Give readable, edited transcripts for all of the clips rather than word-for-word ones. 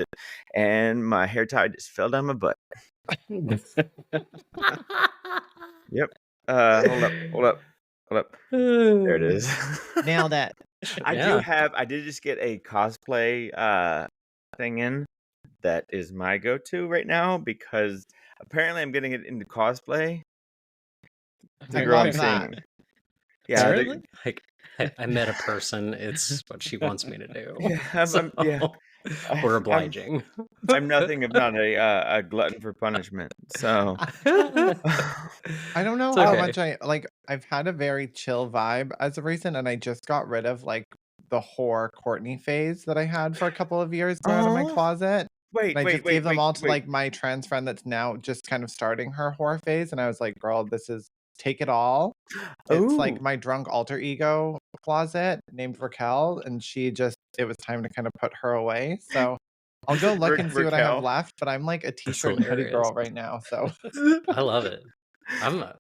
it, and my hair tie just fell down my butt. Yep. Hold up. There it is. Nailed it. I did just get a cosplay thing in that is my go-to right now because apparently I'm getting it into cosplay. The girl I'm seeing. Yeah, Apparently? Like, I met a person. It's what she wants me to do. Yeah, we're obliging. I'm nothing if not a glutton for punishment. So I don't know how much I've had a very chill vibe as of recent, and I just got rid of like the whore Courtney phase that I had for a couple of years out of my closet. Wait, I just gave them all to like my trans friend that's now just kind of starting her whore phase, and I was like, girl, this is take it all. It's like my drunk alter ego closet named Raquel, and it was time to kind of put her away. So I'll go look and see what I have left, but I'm like a t-shirt and hoodie girl right now. So I love it.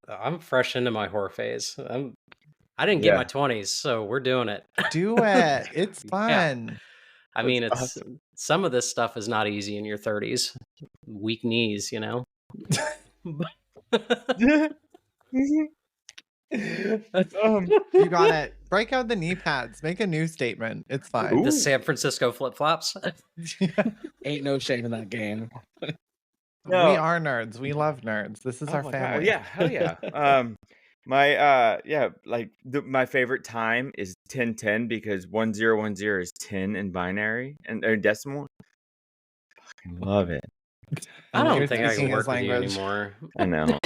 I'm fresh into my horror phase. I didn't get my 20s, so we're doing it. Do it. It's fun. I mean, it's awesome. Some of this stuff is not easy in your 30s. Weak knees, you know. You got it. Break out the knee pads. Make a new statement. It's fine. Ooh. The San Francisco flip-flops. Ain't no shame in that game. No. We are nerds. We love nerds. This is our family. God. Yeah, hell yeah. My favorite time is 1010 because 1010 is 10 in binary and or decimal. Fucking love it. I don't think I can work with you anymore. I know.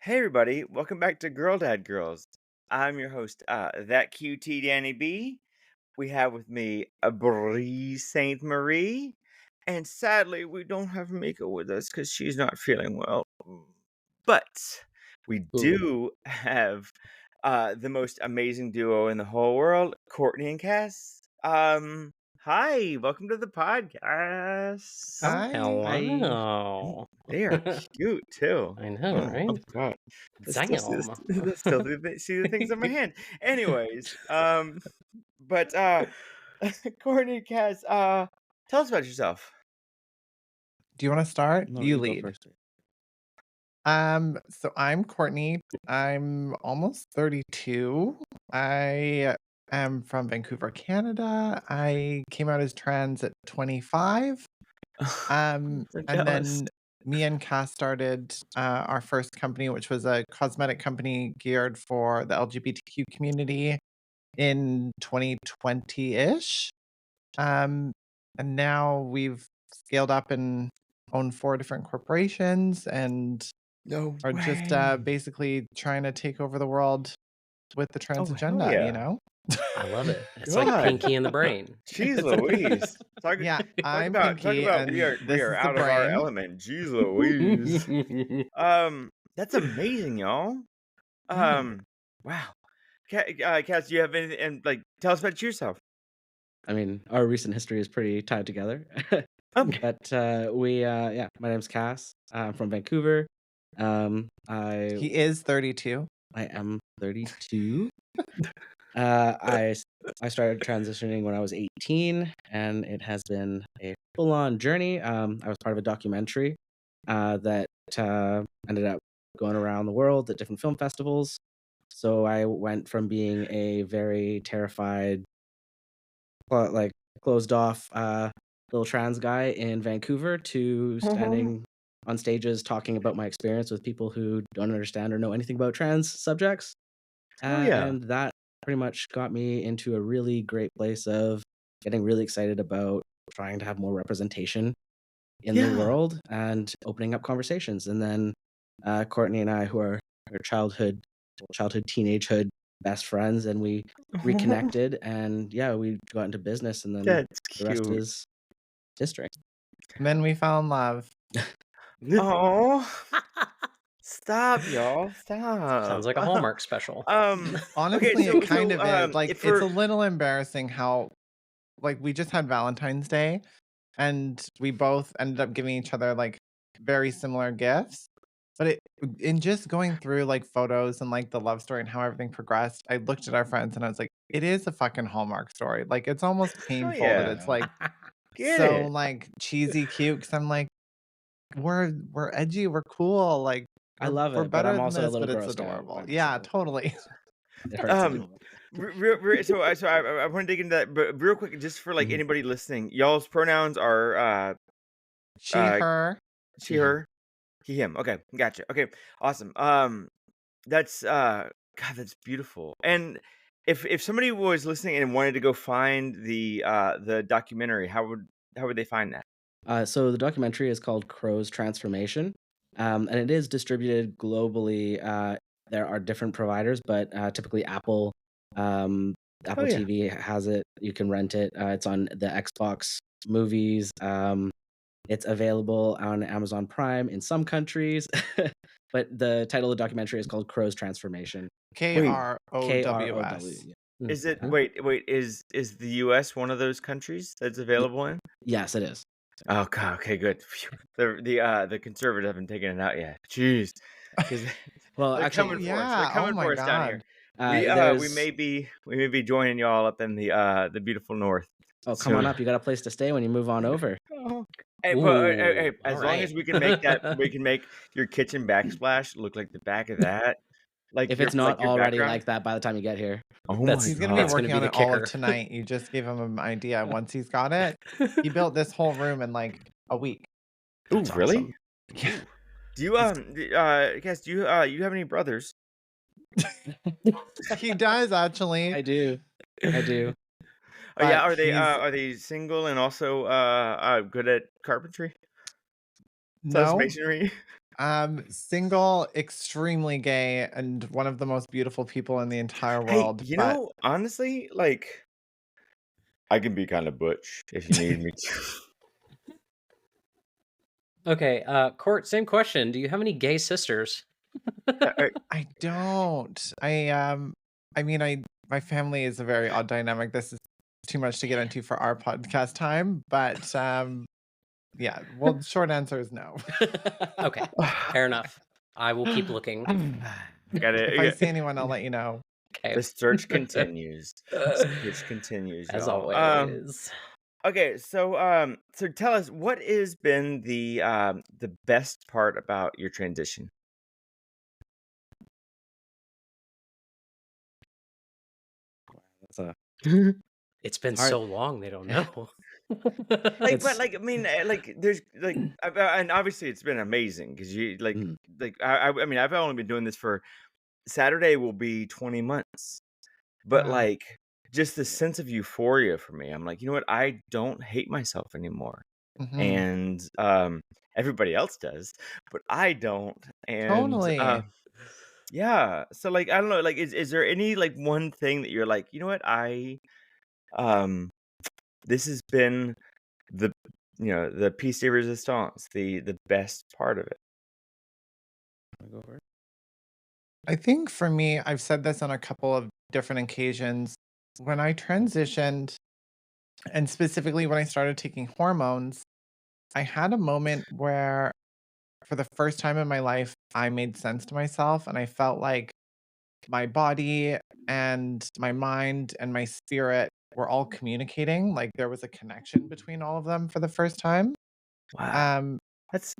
Hey everybody, welcome back to Girl Dad Girls. I'm your host, that QT Danny B. We have with me a Brie Saint Marie, and sadly we don't have Mika with us because she's not feeling well. But we do have the most amazing duo in the whole world, Courtney and Kas. Hi, welcome to the podcast. Hi. Hello. They are cute too. I know, right? Oh God. Still see the things on my hand. Anyways, but Courtney, Kas, tell us about yourself. Do you want to start? No, you go lead. first. So I'm Courtney. I'm almost 32. I am from Vancouver, Canada. I came out as trans at 25. And then me and Kas started our first company, which was a cosmetic company geared for the LGBTQ community in 2020-ish. And now we've scaled up and own 4 different corporations and are just basically trying to take over the world with the trans agenda, you know? I love it. It's like Pinky in the Brain. Jeez Louise. I'm Pinky, talk about we are out of our element. Jeez Louise. That's amazing, y'all. Wow. Kas, do you have anything? And tell us about yourself. I mean, our recent history is pretty tied together. But my name's Kas. I'm from Vancouver. He is 32. I am 32. I started transitioning when I was 18, and it has been a full-on journey. I was part of a documentary that ended up going around the world at different film festivals. So I went from being a very terrified, closed off little trans guy in Vancouver to standing on stages talking about my experience with people who don't understand or know anything about trans subjects. And that pretty much got me into a really great place of getting really excited about trying to have more representation in the world and opening up conversations. And then Courtney and I, who are childhood, teenagehood best friends, and we reconnected, and we got into business, and then the rest is history. And then we fell in love. Oh, Stop, y'all. Stop. Sounds like a Hallmark special. Okay, Honestly, it kind of is. Like, if it's a for little embarrassing how, like, we just had Valentine's Day and we both ended up giving each other like very similar gifts. But in just going through like photos and like the love story and how everything progressed, I looked at our friends and I was like, it is a fucking Hallmark story. Like, it's almost oh painful that it's yeah, like get so it. like cheesy cute because I'm like, we're edgy, we're cool, like I love we're it, but better I'm than also a this, little but it's grossed out adorable. when Yeah, totally. it hurts a Um, little. so I want to dig into that, but real quick, just for like Mhm. anybody listening, y'all's pronouns are She, uh her. she, He, him. her, he, him. Okay, gotcha. Okay, awesome. That's God, that's beautiful. And if somebody was listening and wanted to go find the documentary, how would they find that? So the documentary is called Crow's Transformation, and it is distributed globally. There are different providers, but typically um, Oh Apple yeah. TV has it. You can rent it. It's on the Xbox movies. It's available on Amazon Prime in some countries, but the title of the documentary is called Crow's Transformation. Wait, KROWS. KROW. is it? Mhm. Wait. Is the U.S. one of those countries that's available in? Yes, it is. Oh God. Okay, good. Phew. The conservatives haven't taken it out yet. Jeez, because Well, they're actually, coming for us. They're Yeah. Oh coming my for us down here. god. We there's. may be joining y'all up in the beautiful north Oh, come on soon. up. You got a place to stay when you move on over. Oh. Hey, but Ooh, as all long as right. we can make we can make your kitchen backsplash look like the back of that, If it's not like your already background. like that by the time you get here. Oh my He's gonna be That's God. gonna working be on the it all of kicker. tonight. You just gave him an idea. Once he's got it, he built this whole room in like a week. Ooh, That's really? awesome. Yeah. Do you He's Cass, do you have any brothers? he does actually, I do. I do. Oh yeah, but he's are they single and also good at carpentry? Slash no, masonry? single, extremely gay, and one of the most beautiful people in the entire Hey, world. But honestly, like I can be kind of butch if you need me to. Okay, Court, same question. Do you have any gay sisters? I don't. I mean, my family is a very odd dynamic. This is too much to get into for our podcast time, but yeah. Well, the short answer is no. Okay, fair enough. I will keep looking. Got If I it. see anyone, I'll let you know. Okay. The search continues. Search continues, As y'all. always. Okay, so tell us what has been the best part about your transition? That's a It's been hard. so long they don't know. But It's like I mean, like there's like, and obviously it's been amazing because you mm, I mean I've only been doing this for Saturday will be 20 months, but Wow. like just the sense of euphoria for me. I'm like, you know what? I don't hate myself anymore, Hmm. and everybody else does, but I don't, and Totally. yeah. So like I don't know, like is there any like one thing that you're like, you know what? Um this has been the the piece de resistance, the best part of it. Wanna go first? I think for me, I've said this on a couple of different occasions. When I transitioned, and specifically when I started taking hormones, I had a moment where, for the first time in my life, I made sense to myself and I felt like my body and my mind and my spirit were all communicating. Like there was a connection between all of them for the first time. Wow, Um,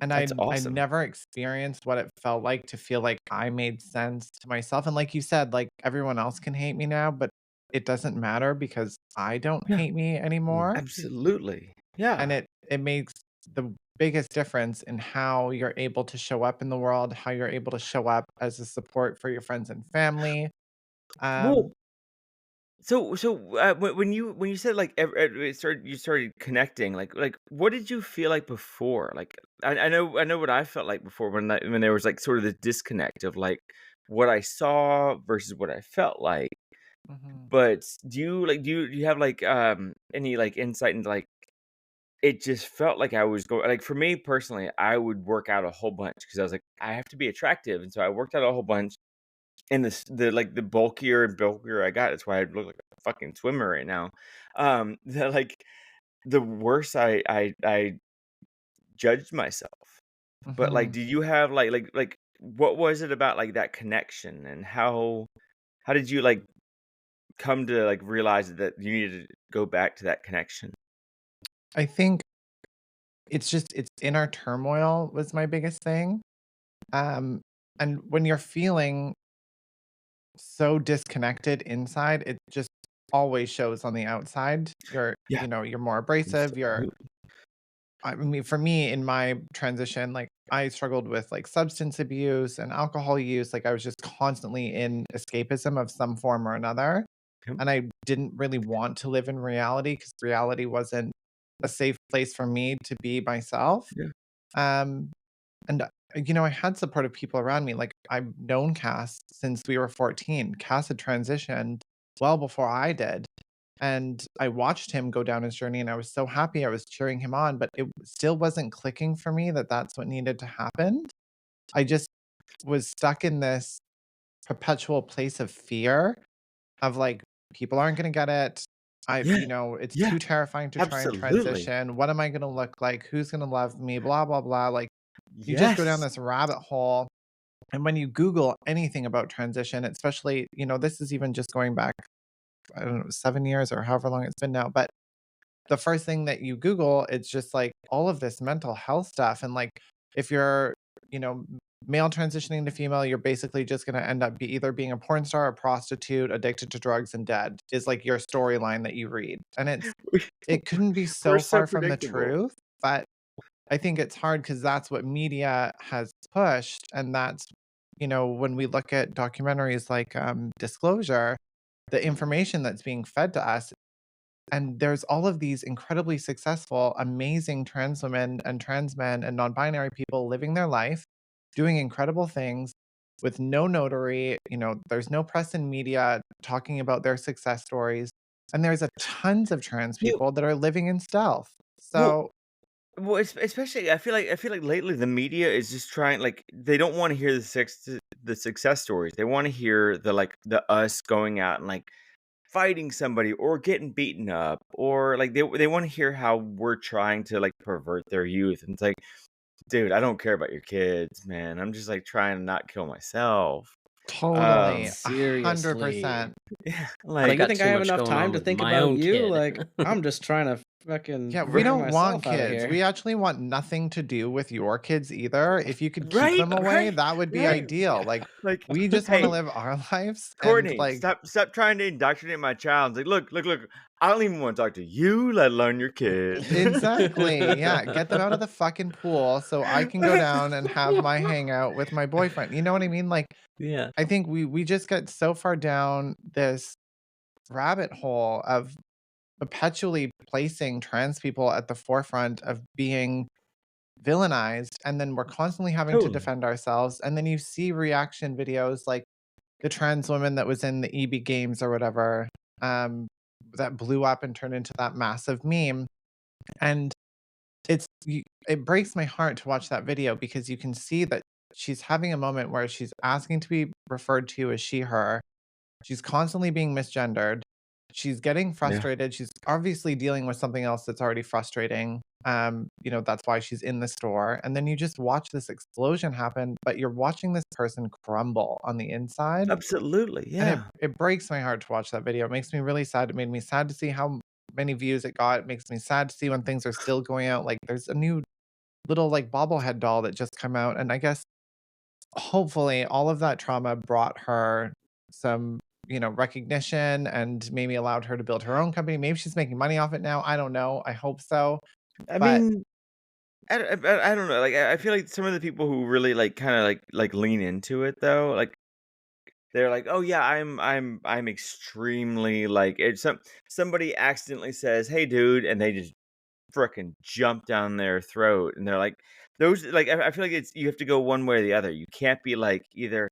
and that's I awesome. never experienced what it felt like to feel like I made sense to myself. And like you said, like everyone else can hate me now, but it doesn't matter because I don't Yeah, hate me Mm. anymore. absolutely. And Yeah. it makes the biggest difference in how you're able to show up in the world, how you're able to show up as a support for your friends and family. Well, Um, when you said like you started connecting, like what did you feel like before? Like I know what I felt like before when there was like sort of this disconnect of like what I saw versus what I felt like. mhm. But do you have like any like insight into like it just felt like I was going, like, for me personally, I would work out a whole bunch because I was like, I have to be attractive, and so I worked out a whole bunch. And the bulkier and bulkier I got, that's why I look like a fucking swimmer right now. The worse I judged myself. But, like, Mhm. do you have, what was it about, like, that connection, and how did you, like, come to, like, realize that you needed to go back to that connection? I think it's inner turmoil was my biggest thing. Um, and when you're feeling so disconnected inside, it just always shows on the outside. Yeah, You're more abrasive, absolutely. I mean, for me, in my transition, like, I struggled with, like, substance abuse and alcohol use, like, I was just constantly in escapism of some form or another, Yep, and I didn't really want to live in reality because reality wasn't a safe place for me to be myself. yeah. Um, I had supportive people around me, like, I've known Cass since we were 14. Cass had transitioned well before I did, and I watched him go down his journey, and I was so happy, I was cheering him on, but it still wasn't clicking for me that that's what needed to happen. I just was stuck in this perpetual place of fear of, like, people aren't gonna get it. Yeah, It's yeah, too terrifying to try and absolutely. transition. What am I gonna look like? Who's gonna love me? Blah, blah, blah. Like, you just go down Yes. this rabbit hole. And when you Google anything about transition, especially, this is even just going back, I don't know, 7 years or however long it's been now. But the first thing that you Google, it's just like all of this mental health stuff. And like, if you're, you know, male transitioning to female, you're basically just going to end up either being a porn star, a prostitute, addicted to drugs, and dead is like your storyline that you read. And it couldn't be We're so so far from the predictable. truth. But I think it's hard because that's what media has pushed, and that's when we look at documentaries like, Disclosure, the information that's being fed to us, and there's all of these incredibly successful, amazing trans women and trans men and non-binary people living their life, doing incredible things with no notary, there's no press and media talking about their success stories, and there's a tons of trans Well people that are living in stealth. well So Well, especially I feel like lately the media is just trying, like, they don't wanna hear the success stories. They wanna hear the us going out and, like, fighting somebody or getting beaten up, or, like, they wanna hear how we're trying to, like, pervert their youth, and it's like, "Dude, I don't care about your kids, man. I'm just, like, trying to not kill myself." totally, Um, Seriously. 100%. yeah, I Like, like you got think I too have much enough going time on to with think my about own you? kid. Like, I'm just trying to fucking Yeah, we figure don't want myself out of kids. here. We actually want nothing to do with your kids either. If you could keep right, them away, right, that would be right. ideal. Like, Like, we just wanna "Hey, live our lives and, Courtney, like stop trying to indoctrinate my child." It's like, "Look, look, look, I don't even wanna talk to you, let alone your kid." exactly, yeah, get them out of the fucking pool so I can go down and have my hangout with my boyfriend. You know what I mean? Like, Yeah. I think we just get so far down this rabbit hole of perpetually placing trans people at the forefront of being villainized, and then we're constantly having to Totally. defend ourselves, and then you see reaction videos like the trans woman that was in the EB Games or whatever, um, that blew up and turned into that massive meme, and it breaks my heart to watch that video because you can see that she's having a moment where she's asking to be referred to as she, her. She's constantly being misgendered. She's getting Yeah, frustrated. She's obviously dealing with something else that's already frustrating. That's why she's in the store. And then you just watch this explosion happen, but you're watching this person crumble on the inside. absolutely, And yeah. it breaks my heart to watch that video. It makes me really sad. It made me sad to see how many views it got. It makes me sad to see when things are still going out. Like, there's a new little like bobblehead doll that just come out. And I guess hopefully all of that trauma brought her some, recognition and maybe allowed her to build her own company. Maybe she's making money off it now. I don't know. I hope so. I But mean, I don't know, like, I feel like some of the people who really, like, kinda, like, lean into it, though, like, they're like, "Oh, yeah, I'm extremely, like," if somebody accidentally says, "Hey, dude," and they just fricking jump down their throat, and they're like those, like, I feel like you have to go one way or the other. You can't be, like, either,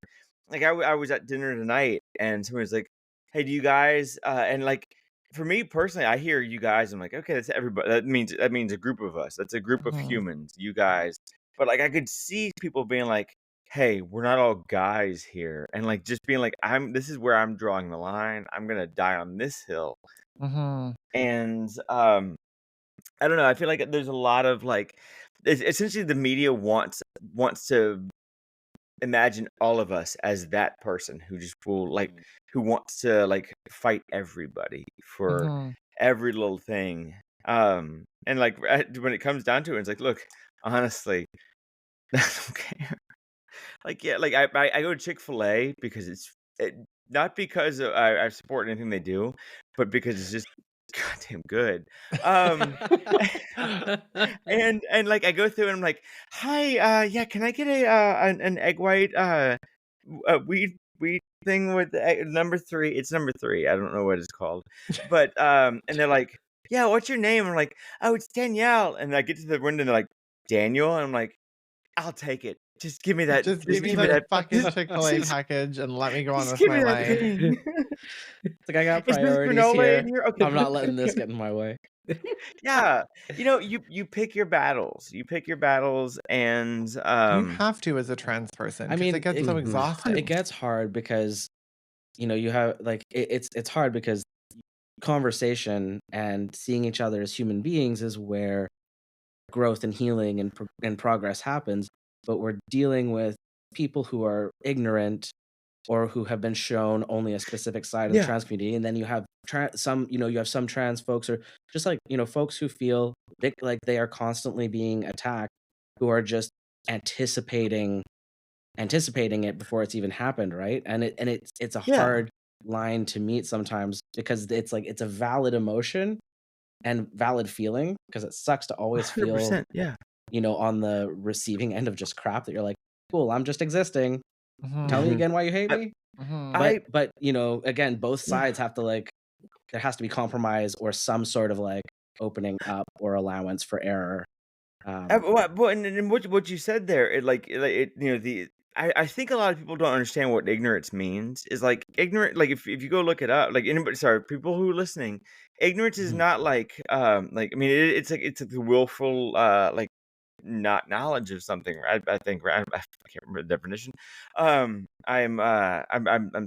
like, I was at dinner tonight, and somebody was like, "Hey, do you guys," and, like, for me personally, I hear you guys, I'm like, okay, that's everybody. That means a group of us. That's a group of Mhm. humans, you guys. But like I could see people being like, hey, we're not all guys here. And like just being like, this is where I'm drawing the line. I'm gonna die on this hill. Mhm. And I don't know, I feel like there's a lot of like essentially the media wants to imagine all of us as that person who just will like who wants to like fight everybody for Mhm. every little thing. And like when it comes down to it, it's like, look, honestly, I don't care. Like, yeah, like I go to Chick-fil-A because not because I support anything they do, but because it's just goddamn good. Um, and like I go through and I'm like, hi, yeah, can I get an egg white weed thing with number 3? It's number 3. I don't know what it's called, but and they're like, yeah, what's your name? I'm like, oh, it's Danielle, and I get to the window and they're like, Daniel, and I'm like, I'll take it. Just give me that. Just give Just me give me the that. fucking Chick-fil-A Just, package and let me go on just with give my me that life. thing. It's like I got Is Miss priorities Granola in here. here? Okay. I'm not letting this get in my way. Yeah. You pick your battles. You pick your battles, and You have to as a trans person I because it mean, gets so Mhm. exhausting. it gets hard because you have like it's hard because conversation and seeing each other as human beings is where growth and healing and progress happens. But we're dealing with people who are ignorant or who have been shown only a specific side of the yeah, trans community, and then you have you have some trans folks or just like folks who feel like they are constantly being attacked, who are just anticipating it before it's even happened, right? And it's a yeah, hard line to meet sometimes because it's like it's a valid emotion and valid feeling because it sucks to always feel 100%. Yeah, on the receiving end of just crap that you're like, cool, I'm just existing. Tell me Mhm. Mhm. again why you hate I, me. Mhm. I But again, both yeah. sides have to like there has to be compromise or some sort of like opening up or allowance for error. Well, and what you said there, I think a lot of people don't understand what ignorance means. Is like ignorant, like if you go look it up, like anybody, sorry, people who are listening, ignorance is Mhm. not like I mean, it's like the willful like not knowledge of something. I think, right? I can't remember the definition. I'm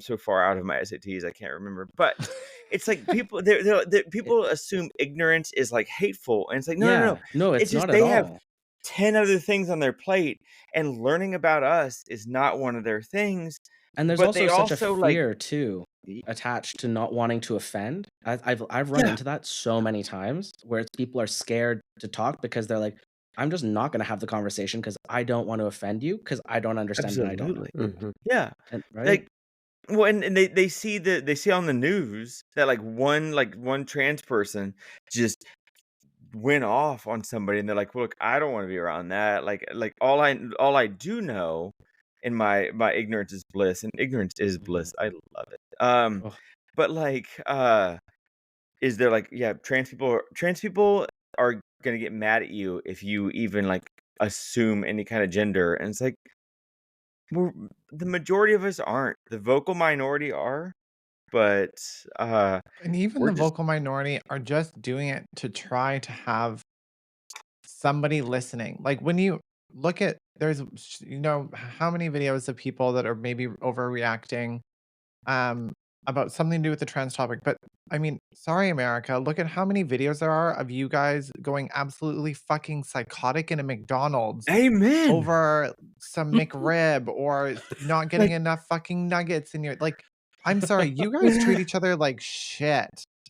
so far out of my SATs, I can't remember. But it's like people It- people assume ignorance is like hateful, and it's like no, no, no. yeah, no, It's it's just not at they have all. 10 other things on their plate, and learning about us is not one of their things. And there's But also they such a also like, fear too attached to not wanting to offend. I've run yeah, into that so many times where people are scared to talk because they're like, I'm just not going to have the conversation because I don't want to offend you because I don't understand and I don't know. absolutely, Mhm. yeah. And right? Like, well, and they see on the news that like one trans person just went off on somebody, and they're like, "Look, I don't want to be around that." Like all I do know in my ignorance is bliss, and ignorance is Mhm. bliss. I love it. Oh, But like, is there like, yeah, trans people are gonna get mad at you if you even like assume any kind of gender, and it's like, we're, the majority of us aren't. The vocal minority are, but And even we're the just vocal minority are just doing it to try to have somebody listening. Like when you look at how many videos of people that are maybe overreacting um about something to do with the trans topic. But I mean, sorry America, look at how many videos there are of you guys going absolutely fucking psychotic in a McDonald's amen. over some McRib or not getting Like, enough fucking nuggets in your like I'm sorry, you guys treat each other like shit.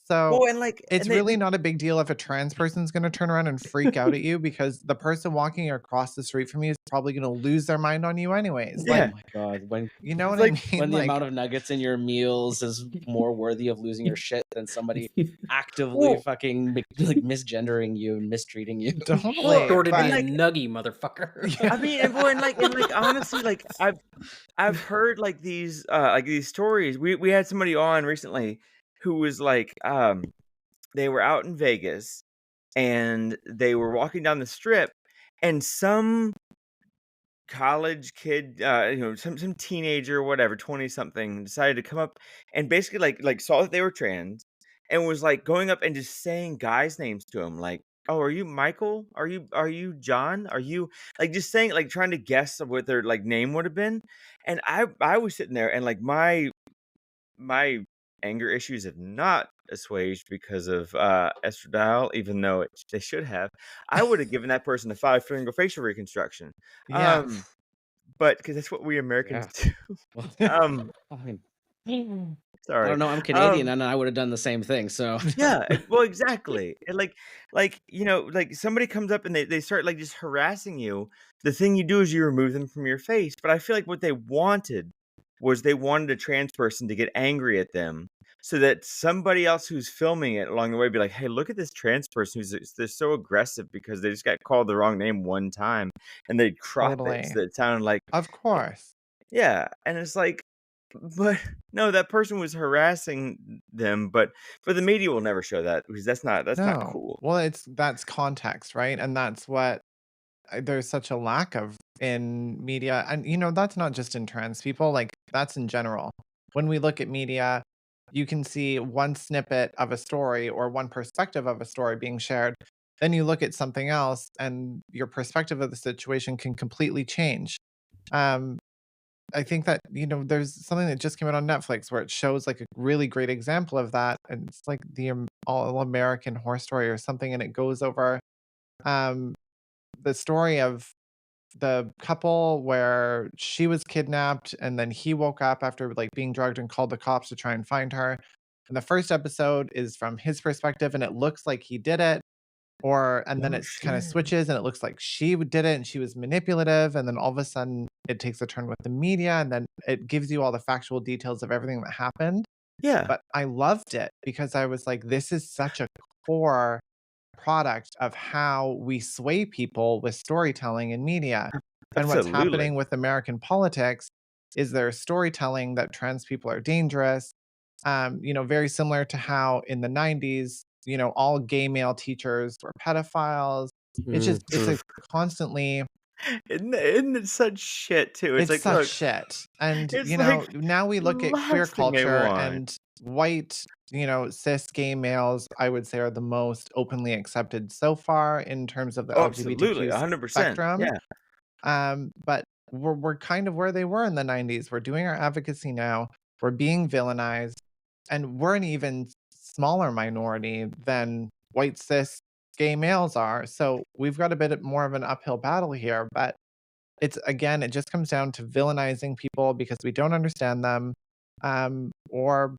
So well, and like, it's and they really not a big deal if a trans person's gonna turn around and freak out at you because the person walking across the street from you is probably gonna lose their mind on you anyways. oh yeah, Like, my God. you know it's what I like, mean? When the Like, amount of nuggets in your meals is more worthy of losing your shit than somebody actively well, fucking like misgendering you and mistreating you. well, totally. Shorted me and a But like, nuggy, motherfucker. yeah. I mean, and like honestly, like I've heard like these stories. We had somebody on recently who was like, they were out in Vegas, and they were walking down the strip, and some college kid, some teenager or whatever, 20 something, decided to come up and basically like saw that they were trans, and was like going up and just saying guys' names to him, like, "Oh, are you Michael? Are you John? Are you," like, just saying, like, trying to guess what their like name would have been. And I was sitting there, and like my anger issues have not assuaged because of estradiol, even though they should have. I would have given that person a 5-finger facial reconstruction. Yeah. Um, but because that's what we Americans Yeah. do. Well, Um, I mean, I sorry. don't know. I'm Canadian, Um, and I would have done the same thing. So, yeah, well, exactly. And like like somebody comes up and they start like just harassing you. The thing you do is you remove them from your face. But I feel like what they wanted was they wanted a trans person to get angry at them, so that somebody else who's filming it along the way be like, "Hey, look at this trans person they're so aggressive because they just got called the wrong name one time," and they'd crop it Totally. so that it sounded like, Of course. yeah. And it's like, but no, that person was harassing them, but the media will never show that because that's not No. cool. Well, that's context, right? And that's what there's such a lack of in media. And, that's not just in trans people, like, that's in general. When we look at media, you can see one snippet of a story or one perspective of a story being shared. Then you look at something else, and your perspective of the situation can completely change. Um, I think that, there's something that just came out on Netflix where it shows like a really great example of that. And it's like the All American Horror Story or something. And it goes over um, the story of the couple where she was kidnapped and then he woke up after like being drugged and called the cops to try and find her. And the first episode is from his perspective and it looks like he did it, and then Oh it kind of shit. switches and it looks like she did it and she was manipulative, and then all of a sudden it takes a turn with the media, and then it gives you all the factual details of everything that happened. Yeah, But I loved it because I was like, this is such a core product of how we sway people with storytelling and media. And what's absolutely. happening with American politics is there's storytelling that trans people are dangerous. Very similar to how in the 90s, all gay male teachers were pedophiles. It's mhm. a constantly, Isn't it such shit too? It's it's like, such look, shit. And, it's like now we the look at queer last thing they culture, want. and white, cis gay males, I would say, are the most openly accepted so far in terms of the Oh, absolutely, LGBTQ 100%. spectrum. Yeah. But we're kind of where they were in the 90s. We're doing our advocacy now. We're being villainized, and we're an even smaller minority than white cis gay males are. So we've got a bit more of an uphill battle here. But it just comes down to villainizing people because we don't understand them. Or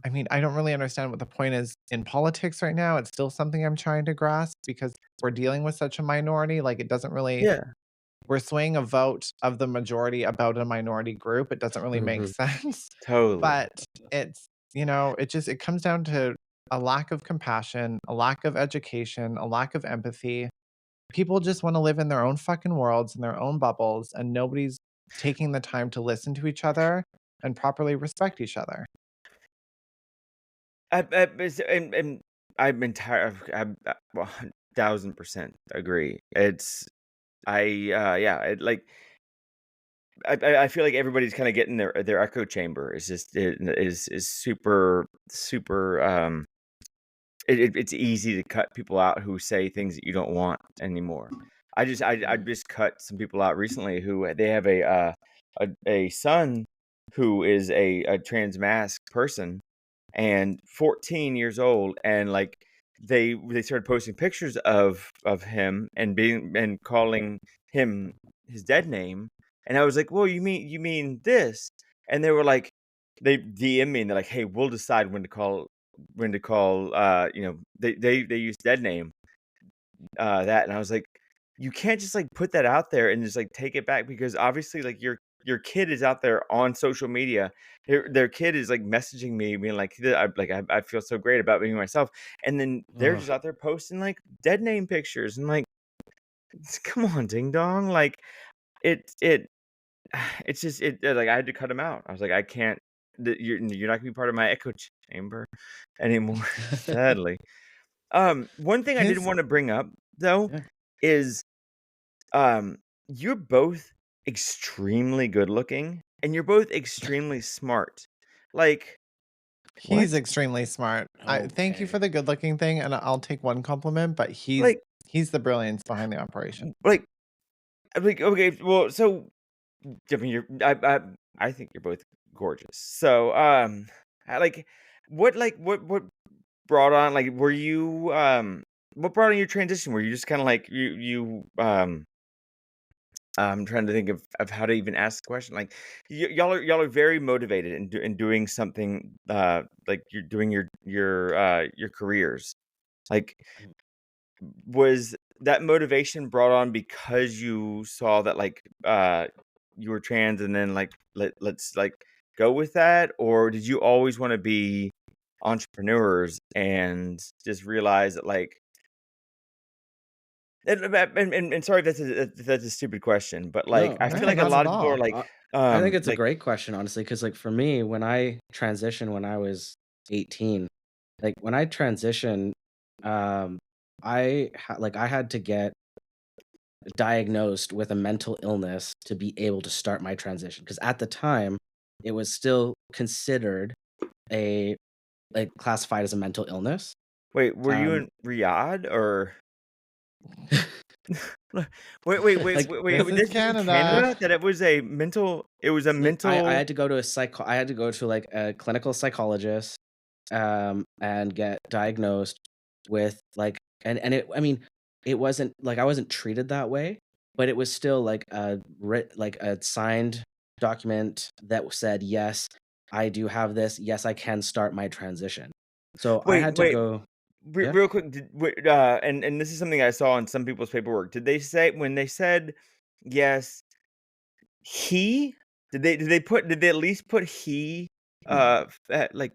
I mean, I don't really understand what the point is in politics right now. It's still something I'm trying to grasp because we're dealing with such a minority. Like, it doesn't really, Yeah, we're swaying a vote of the majority about a minority group. It doesn't really make Mhm. sense. totally. But it's, it comes down to a lack of compassion, a lack of education, a lack of empathy. People just want to live in their own fucking worlds, in their own bubbles, and nobody's taking the time to listen to each other and properly respect each other. And I'm entire I'm, 1000% agree. It's yeah, I feel like everybody's kinda getting their echo chamber. Is just it is super, super, it's easy to cut people out who say things that you don't want anymore. I just cut some people out recently who they have a son who is a trans mask person and 14 years old, and like they started posting pictures of him and being and calling him his dead name, and I was like, well, you mean this? And they were like, they DM me and they're like, hey, we'll decide when to call they use dead name, that, and I was like, you can't just like put that out there and just like take it back, because obviously like your kid is out there on social media. Their kid is like messaging me being like, I feel so great about being myself, and then they're ugh. just out there posting like dead name pictures and like, come on, ding dong, like it it's just like I had to cut him out. I was like, I can't. You're not gonna be part of my echo chamber anymore, sadly. One thing I did His want to bring up though Yeah. is, um, you're both extremely good looking and you're both extremely smart. Like, He's What? extremely smart. I thank you for Okay. the good-looking thing, and I'll take one compliment, but Like, he's the brilliance behind the operation. like, okay. Well, so I mean, I think you're both gorgeous. So, like, what brought on like were you what brought on your transition? Were you just kind of like I'm trying to think of how to even ask the question. Like, y'all are very motivated in doing something like you're doing your careers. Like, was that motivation brought on because you saw that like you were trans and then like let's like go with that, or did you always want to be entrepreneurs and just realize that like and sorry if that's a stupid question, but like No, I I feel No, like a not think at lot of people are all. I think it's a like great question, honestly, because like for me, when I transitioned when I was 18, like when I transitioned, um, I had to get diagnosed with a mental illness to be able to start my transition. Because at the time, it was still considered a like classified as a mental illness. wait, were you Um, in Riyadh or wait, like This is this was in Canada. Canada that it was a like I mental. had to go to I had to go to like a clinical psychologist and get diagnosed with like and it I mean it wasn't like I wasn't treated that way, but it was still like like a signed document that said yes, I do have this, yes, I can start my transition. So I had to Wait, go. Yeah. real quick, and this is something I saw in some people's paperwork. Did they say when they said yes, he did they at least put he like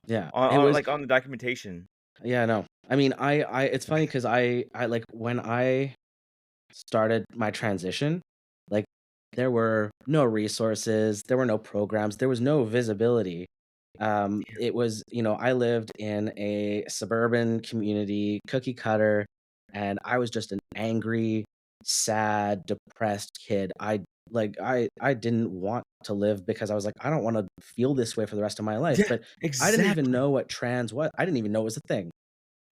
Yeah, it was. like on the documentation? Yeah, no, I mean I it's funny Okay. because I like when I started my transition, like there were no resources, there were no programs, there was no visibility. It was, I lived in a suburban community, cookie cutter, and I was just an angry, sad, depressed kid. I didn't want to live because I was like, I don't want to feel this way for the rest of my life. Yeah, But I didn't even exactly. know what trans was. I didn't even know it was a thing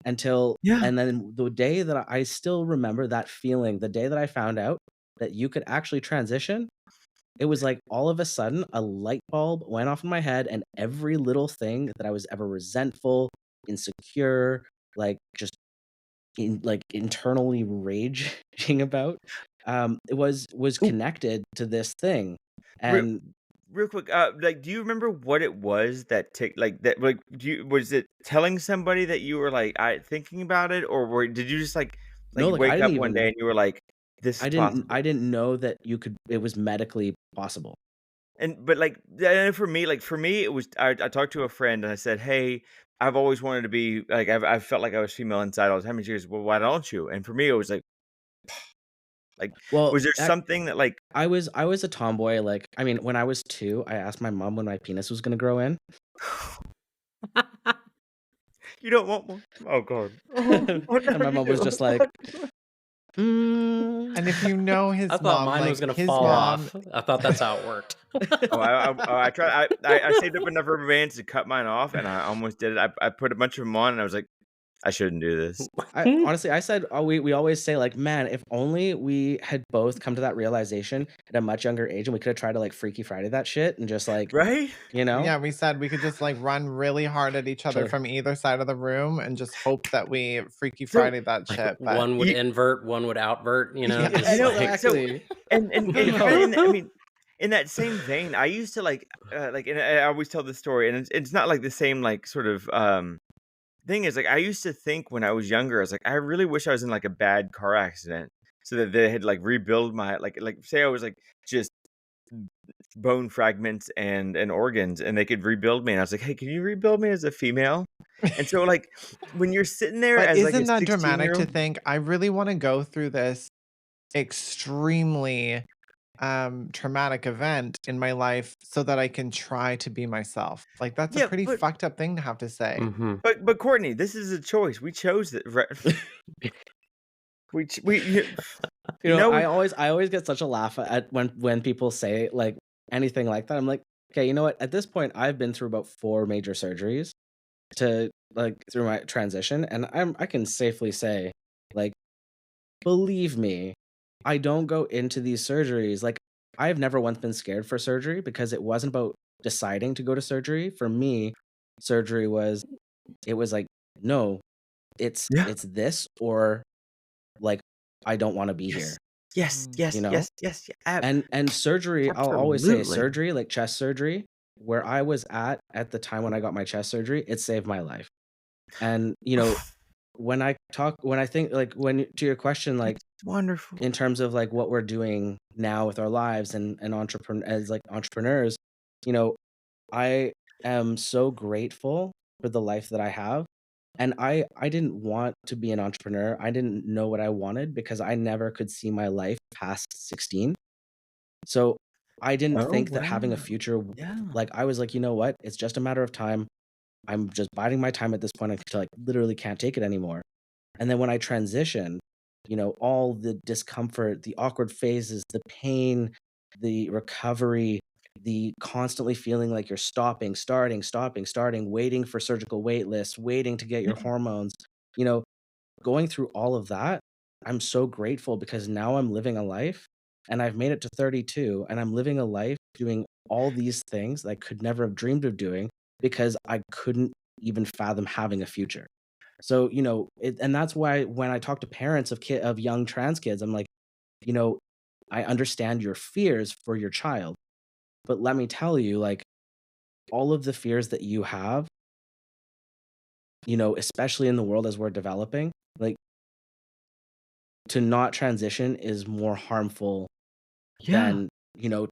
until Yeah. and then the day that I still remember that feeling, the day that I found out that you could actually transition, it was like all of a sudden a light bulb went off in my head and every little thing that I was ever resentful, insecure, like just internally raging about, it was Ooh, connected to this thing. re- And real quick, like, do you remember what it was that like that like was it telling somebody that you were like I thinking about it, or did you just like no, like wake up one day and you were like this is I possible? didn't know that you could it was medically possible. And but like for me, it was I talked to a friend and I said, "Hey, I've always wanted to be like I've felt like I was female inside all the time." And she goes, "Well, why don't you?" And for me, it was like Well, was there something that like I was a tomboy, like, I mean, when I was 2, I asked my mom when my penis was gonna grow in. you don't want one? Oh God! Oh And no, my you mom was do. just like, "Mm." And if you know I his thought mom, mine was like gonna his fall Yeah. mom, off. I thought that's how it worked. I tried. I saved up enough rubber bands to cut mine off, and I almost did it. I put a bunch of them on, and I was like, I shouldn't do this. I honestly, I said, we always say, like, "Man, if only we had both come to that realization at a much younger age, and we coulda tried to, like, Freaky Friday that shit and just, like, Right? you know, yeah, we said we could just like run really hard at each each other other." from either side of the room and just hope that we Freaky So Friday that Like shit. But one would you, invert, one would outvert, yeah, you just know, like so Exactly. and kind of Yo. in I mean, in that same vein, I used to like, and I always tell this story, and it's not like the same like sort of thing is like I used to think when I was younger, I was like, I really wish I was in like a bad car accident so that they had like rebuild my like say I was like just bone fragments and organs and they could rebuild me and I was like, hey, can you rebuild me as a female? And so like when you're sitting there but as like a isn't that 16 dramatic year to old, think I really want to go through this extremely traumatic event in my life so that I can try to be myself? Like that's a yeah, pretty fucked up thing to have to say. Mhm. but Courtney, this is a choice. We chose it. Right? We You you know, know I we always I always get such a laugh at when people say, like, anything like that. I'm like, Okay, you know what? At this point, I've been through about 4 major surgeries to like through my transition, and I can safely say, like, believe me, I don't go into these surgeries like I've never once been scared for surgery because it wasn't about deciding to go to surgery. For me, surgery was it was like, no, Yeah. it's this or like I don't want to be Yes. here, Yes. Mm. you Yes. know? Yes. Yes. And surgery, I'll always say Absolutely. surgery, like chest surgery, where I was at the time when I got my chest surgery, it saved my life. And, when I think like when to your question, like It's wonderful. in terms of like what we're doing now with our lives and as like entrepreneurs, you know, I am so grateful for the life that I have. And I didn't want to be an entrepreneur. I didn't know what I wanted because I never could see my life past 16. So I didn't Oh, think that wow. having a future Yeah. like I was like, you know what? It's just a matter of time. I'm just biding my time at this point until I literally can't take it anymore. And then when I transitioned, all the discomfort, the awkward phases, the pain, the recovery, the constantly feeling like you're stopping, starting, stopping, starting, waiting for surgical wait lists, waiting to get your Yeah. hormones, you know, going through all of that, I'm so grateful because now I'm living a life and I've made it to 32 and I'm living a life doing all these things that I could never have dreamed of doing because I couldn't even fathom having a future. So, and that's why when I talk to parents of young trans kids, I'm like, you know, I understand your fears for your child, but let me tell you, like all of the fears that you have, especially in the world as we're developing, like to not transition is more harmful Yeah. than,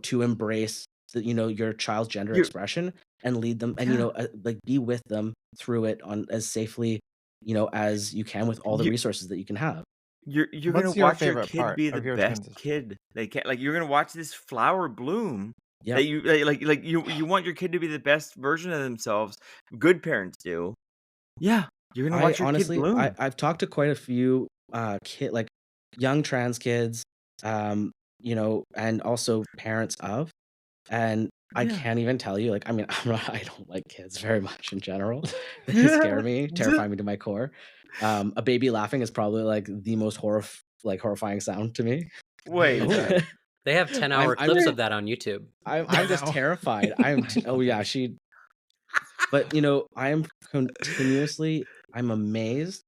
to embrace your child's gender You're expression and lead them and, yeah. like be with them through it on as safely, as you can with all the You resources that you can have. you're gonna What's your watch your favorite kid part be the of your best transition? kid they can. Like, you're gonna watch this flower bloom that Yep. you like you want your kid to be the best version of themselves. Good parents do. Yeah. You're gonna I watch your kid honestly bloom. I've talked to quite a few, like, young trans kids, um, and also parents of, and I Yeah. can't even tell you, like, I mean, I don't like kids very much in general. They scare me, terrify me to my core. A baby laughing is probably, like, the most horrifying sound to me. Wait a Oh, second. they have 10-hour I'm clips just of that on YouTube. I I'm just know. terrified. Oh, yeah, but, I am continuously I'm amazed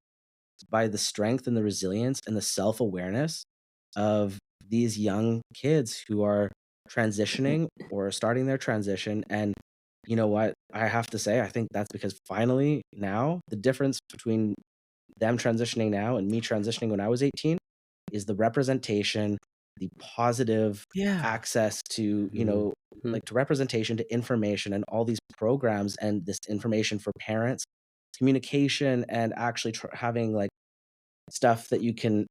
by the strength and the resilience and the self-awareness of these young kids who are transitioning or starting their transition. And you know what? I have to say, I think that's because finally now the difference between them transitioning now and me transitioning when I was 18 is the representation, the positive Yeah. access to, Mhm. like to representation, to information, and all these programs and this information for parents, communication, and actually having like stuff that you can,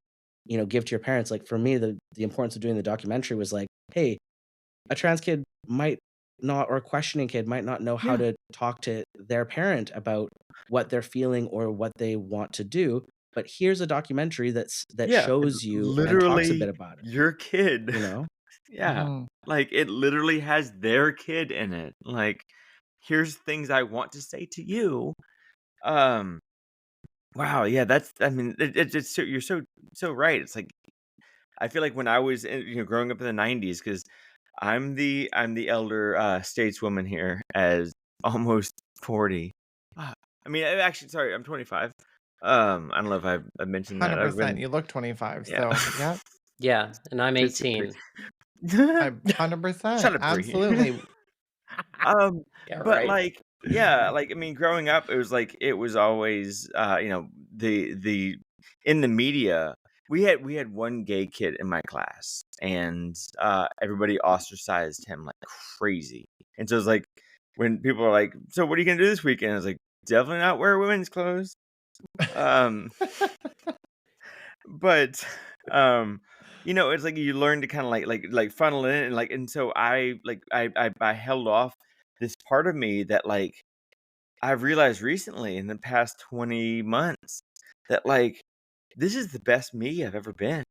give to your parents. Like for me, the importance of doing the documentary was like, hey, a trans kid might not, or a questioning kid might not know how Yeah. to talk to their parent about what they're feeling or what they want to do. But here's a documentary that Yeah. shows you and talks a bit Literally about it, your kid. you know? Yeah. Mhm. Like, it literally has their kid in it. Like, here's things I want to say to you. Um, wow, yeah, that's I mean, it's so you're so right. It's like I feel like when I was growing up in the 90s, because I'm the elder stateswoman here as almost 40. Ah, I mean, actually, sorry, I'm 25. I don't know if I mentioned that. I've 100%. been You look 25, yeah. so yep. Yeah, and I'm Disagree. 18. I 100%. Shut up, Bree. Absolutely. Yeah, But right. like, yeah, like I mean, growing up, it was always, the in the media. We had one gay kid in my class, and everybody ostracized him like crazy. And so it's like when people are like, "So what are you gonna do this weekend?" I was like, "Definitely not wear women's clothes." Um, but it's like you learn to kind of like funnel in and and so I held off this part of me that like I've realized recently in the past 20 months that like this is the best me I've ever been.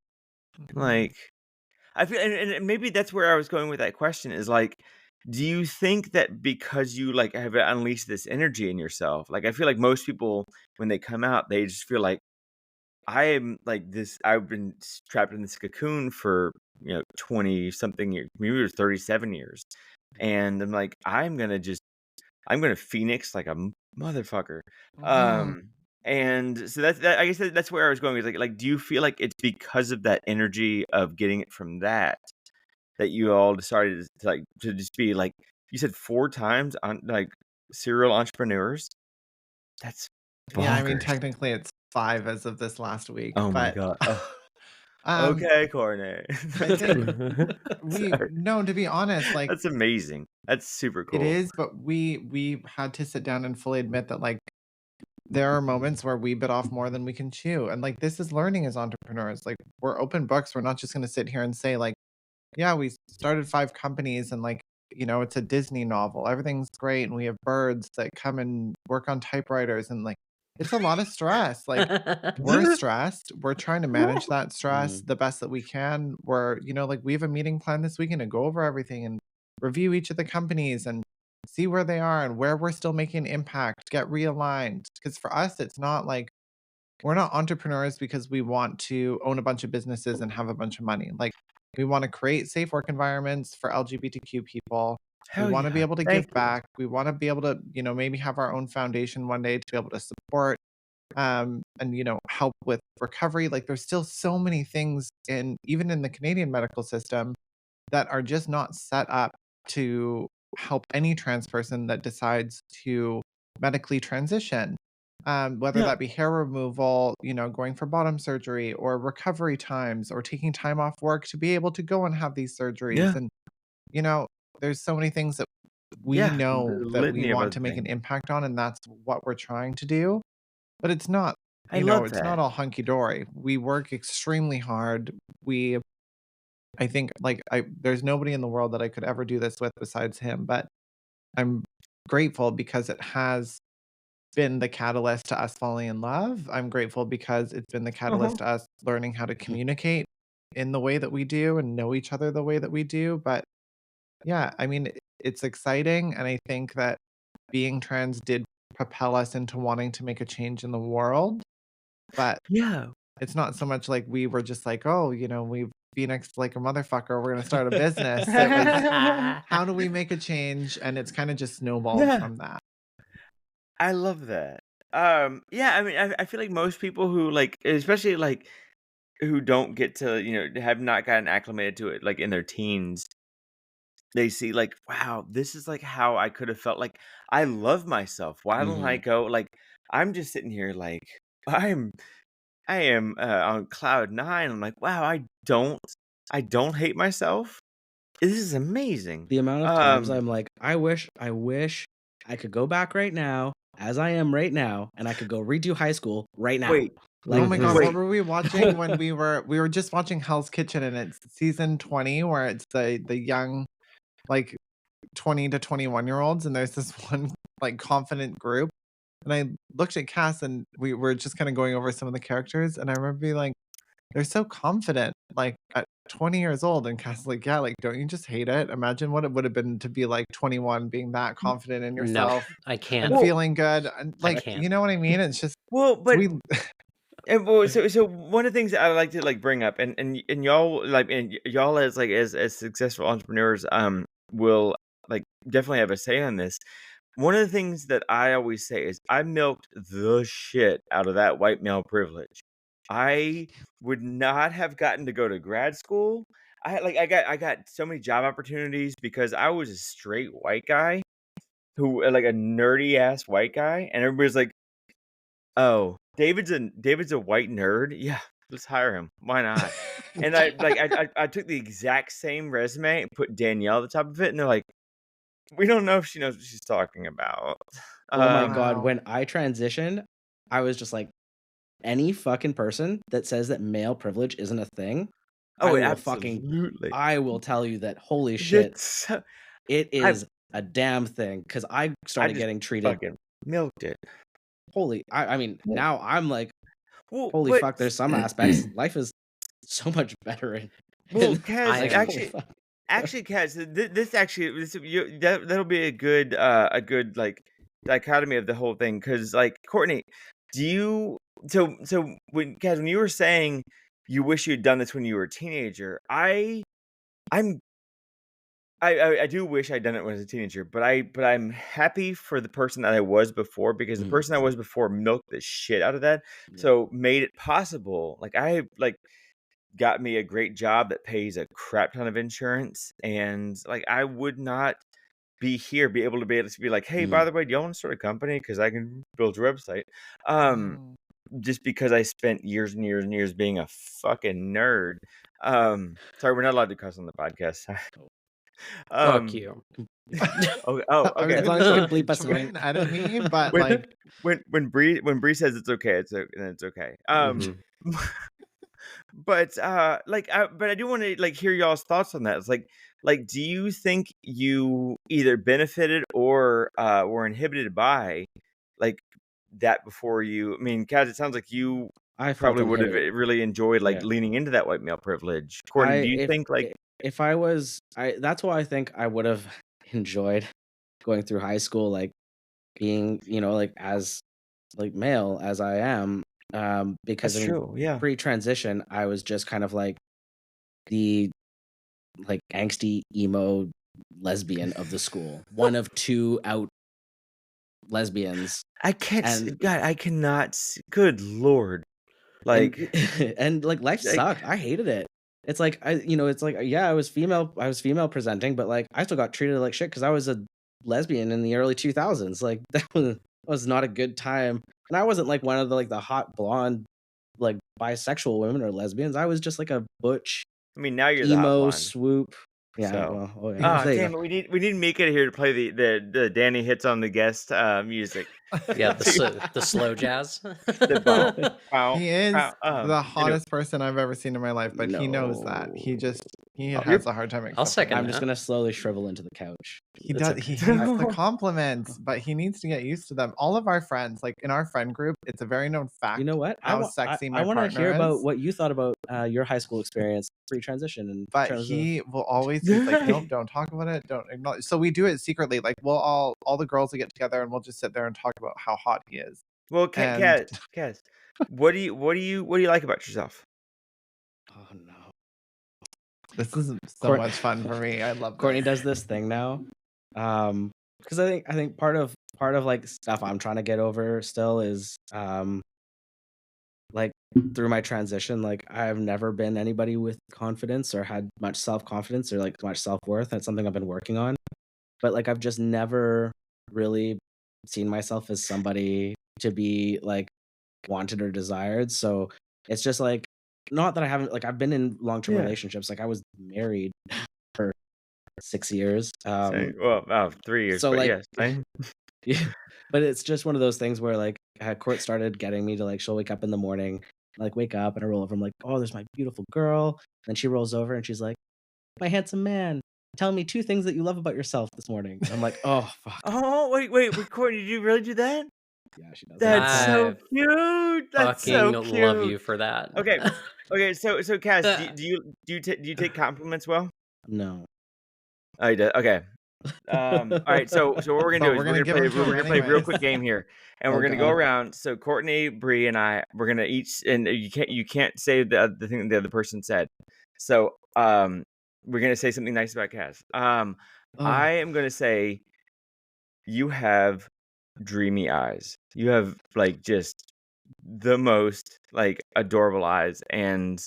Mhm. Like I feel and maybe that's where I was going with that question is like do you think that because you like have unleashed this energy in yourself, like I feel like most people when they come out, they just feel like I am like this. I've been trapped in this cocoon for 20 something years, maybe it was 37 years, and I'm like I'm gonna phoenix like a motherfucker. Mhm. And so I guess that's where I was going. Is like, do you feel like it's because of that energy of getting it from that you all decided to just be like you said 4 times on like serial entrepreneurs? That's Yeah, I mean, bonkers. technically it's 5 as of this last week, Oh my but god. um, Okay, Courtney. I think Sorry. no, to be honest, like That's amazing. That's super it cool. is, but we had to sit down and fully admit that like there are moments where we bit off more than we can chew. And like this is learning as entrepreneurs. Like we're open books. We're not just gonna sit here and say, like, yeah, we started 5 companies and like, it's a Disney novel. Everything's great. And we have birds that come and work on typewriters and like it's a lot of stress. Like we're stressed. We're trying to manage that stress Mhm. the best that we can. We're, like we have a meeting plan this weekend to go over everything and review each of the companies and see where they are and where we're still making impact, get realigned. Because for us, it's not like we're not entrepreneurs because we want to own a bunch of businesses and have a bunch of money. Like we want to create safe work environments for LGBTQ people. We Hell want to be yeah. able to Thank give you. back. We want to be able to, maybe have our own foundation one day to be able to support and help with recovery. Like there's still so many things in even in the Canadian medical system that are just not set up to help any trans person that decides to medically transition. Whether Yeah. that be hair removal, going for bottom surgery or recovery times or taking time off work to be able to go and have these surgeries. Yeah. And, you know, there's so many things that we Yeah. know The that we litany of want other to make an things. impact on, and that's what we're trying to do. But it's not, I love it's not that. all hunky dory. We work extremely hard. I think like there's nobody in the world that I could ever do this with besides him, but I'm grateful because it has been the catalyst to us falling in love. I'm grateful because it's been the Uh-huh. catalyst to us learning how to communicate in the way that we do and know each other the way that we do. But yeah, I mean, it's exciting. And I think that being trans did propel us into wanting to make a change in the world. But Yeah. it's not so much like we were just like, "Oh, we phoenixed like a motherfucker, we're gonna start a business." It was, "How do we make a change?" And it's kinda just snowballed Yeah. from that. I love that. Yeah, I mean, I feel like most people who like, especially like who don't get to, have not gotten acclimated to it, like in their teens, they see like, wow, this is like how I could have felt. Like, I love myself. Why don't I Mhm. go? Like, I'm just sitting here like, I'm, I am on cloud nine. I'm like, wow, I don't hate myself. This is amazing. The amount of times I'm like, I wish I could go back right now, as I am right now, and I could go redo high school right now. Wait, Oh Like, my god, this what wait. were we watching when we were just watching Hell's Kitchen, and it's season 20 where it's the young, like, 20 to 21-year-olds, and there's this one, like, confident group, and I looked at Cass, and we were just kinda going over some of the characters, and I remember being like, they're so confident, like, at 20 years old, and Cass like, "Yeah, like, don't you just hate it? Imagine what it would have been to be, like, 21 being that confident in No, yourself I and can't. Well, feeling good," and, I like, can't. you know what I mean? It's just but we so one of the things that I like to like bring up and y'all like y'all as like as successful entrepreneurs will like definitely have a say on this. One of the things that I always say is I milked the shit out of that white male privilege. I would not have gotten to go to grad school. I got so many job opportunities because I was a straight white guy who like a nerdy ass white guy and everybody's like, "Oh, David's a white nerd? Yeah, let's hire him. Why not?" And I took the exact same resume and put Danielle at the top of it, and they're like, "We don't know if she knows what she's talking about." oh my god, Wow. when I transitioned, I was just like, any fucking person that says that male privilege isn't a thing, Oh, I will fucking absolutely. I will tell you that holy shit, That's so it I is a damn thing. Because I I started just getting treated fucking milked it. holy I mean, Well now I'm like, well, holy but fuck, there's some aspects life is so much better in well, and, Kaz, I like, am holy actually fuck. actually, Kaz, this actually that'll be a good like dichotomy of the whole thing. Because like Courtney, do you when Kaz, when you were saying you wish you'd done this when you were a teenager, I'm I do wish I'd done it when I was a teenager, but I'm happy for the person that I was before, because the person I was before milked the shit out of that, Yeah. so made it possible. Like I got me a great job that pays a crap ton of insurance, and like I would not be able to be like, hey, by the way, do y'all want to start a company? Because I can build your website. Mm. Just because I spent years and years and years being a fucking nerd. Sorry, we're not allowed to cuss on the podcast. Fuck you. Okay. As long as you can bleep us Try out. and edit me, but When- like, when Bree says it's okay, then it's okay. Mhm. But but I do want to like hear y'all's thoughts on that. It's like do you think you either benefited or were inhibited by like that before you? I mean, Kaz, it sounds like you I felt probably would have inhibited. really enjoyed like Yeah. leaning into that white male privilege. Courtney, do you think like if I was that's why I think I would have enjoyed going through high school, like being, like as like male as I am, because that's true? Yeah. pre-transition I was just kind of like the like angsty emo lesbian of the school, one of two out lesbians. I can't. And- God, I cannot. Good Lord. Like, and like life like- sucked. I hated it. It's like it's like, yeah, I was female presenting, but like I still got treated like shit because I was a lesbian in the early 2000s. Like that was not a good time. And I wasn't like one of the like the hot blonde like bisexual women or lesbians. I was just like a butch I mean, now you're the hot emo blonde. swoop. Yeah, So- well, yeah. There you Damn go. it! We need Mika here to play the Danny hits on the guest music. Yeah, the slow jazz. The bow, bow, he is bow, the anyway. hottest person I've ever seen in my life, but he knows that. He Oh, has a hard time accepting. I'll second I'm that. just gonna slowly shrivel into the couch. He It's does. okay. He hates the compliments, but he needs to get used to them. All of our friends, like in our friend group, it's a very known fact. You know what? how sexy my I want to partner hear about is. what you thought about your high school experience pre-transition. And But terms of- he will always he's like, nope, don't talk about it, don't acknowledge. So we do it secretly. Like we'll all the girls will get together and we'll just sit there and talk about how hot he is. Well, And- Kaz, what do you like about yourself? oh no. This is so Court- much fun for me. I love Courtney this. does this thing now, because I think part of like stuff I'm trying to get over still is like through my transition, like I've never been anybody with confidence or had much self-confidence or like much self-worth. That's something I've been working on, but like I've just never really seen myself as somebody to be like wanted or desired. So it's just like, not that I haven't, like I've been in long-term Yeah. relationships. Like I was married for 6 years. Same. 3 years. so, but like- yes, same. Yeah, but it's just one of those things where like Court started getting me to like, she'll wake up in the morning, like wake up and I roll over. I'm like, oh, there's my beautiful girl. Then she rolls over and she's like, my handsome man, tell me 2 things that you love about yourself this morning. I'm like, oh fuck. Oh wait, Courtney, did you really do that? Yeah, she does. That's so I cute. That's Fucking so cute. love you for that. Okay. Okay, so Kaz, do you take compliments well? No. Oh, you do. Okay. All right. So what we're gonna But do is we're gonna give 'em to we're him gonna play a real anyways. quick game here, and Oh, we're gonna go God. around. So Courtney, Bree, and I, we're gonna each, and you can't say the thing that the other person said. So we're gonna say something nice about Kaz. Oh. I am gonna say you have dreamy eyes. You have like just the most like adorable eyes, and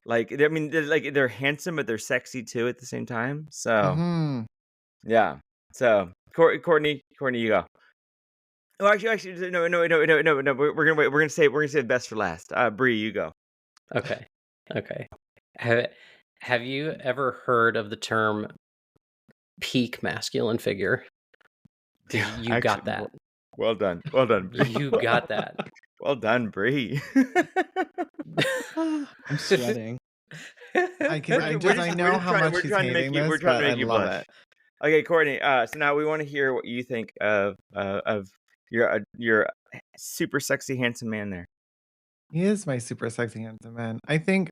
like I mean they're handsome but they're sexy too at the same time. So Mhm. yeah. So Courtney, you go. Oh, actually, no. We're gonna wait. We're gonna say the best for last. Bree, you go. Okay. Have you ever heard of the term peak masculine figure? You Actually, got that. Well done, You got that. Well done, Bree. I'm sweating. I can. We're I just- I we're know just how trying- much we're he's trying to make hating you- this, we're trying to but make I you love blush. it. Okay, Courtney. So now we want to hear what you think of your super sexy handsome man there. He is my super sexy handsome man. I think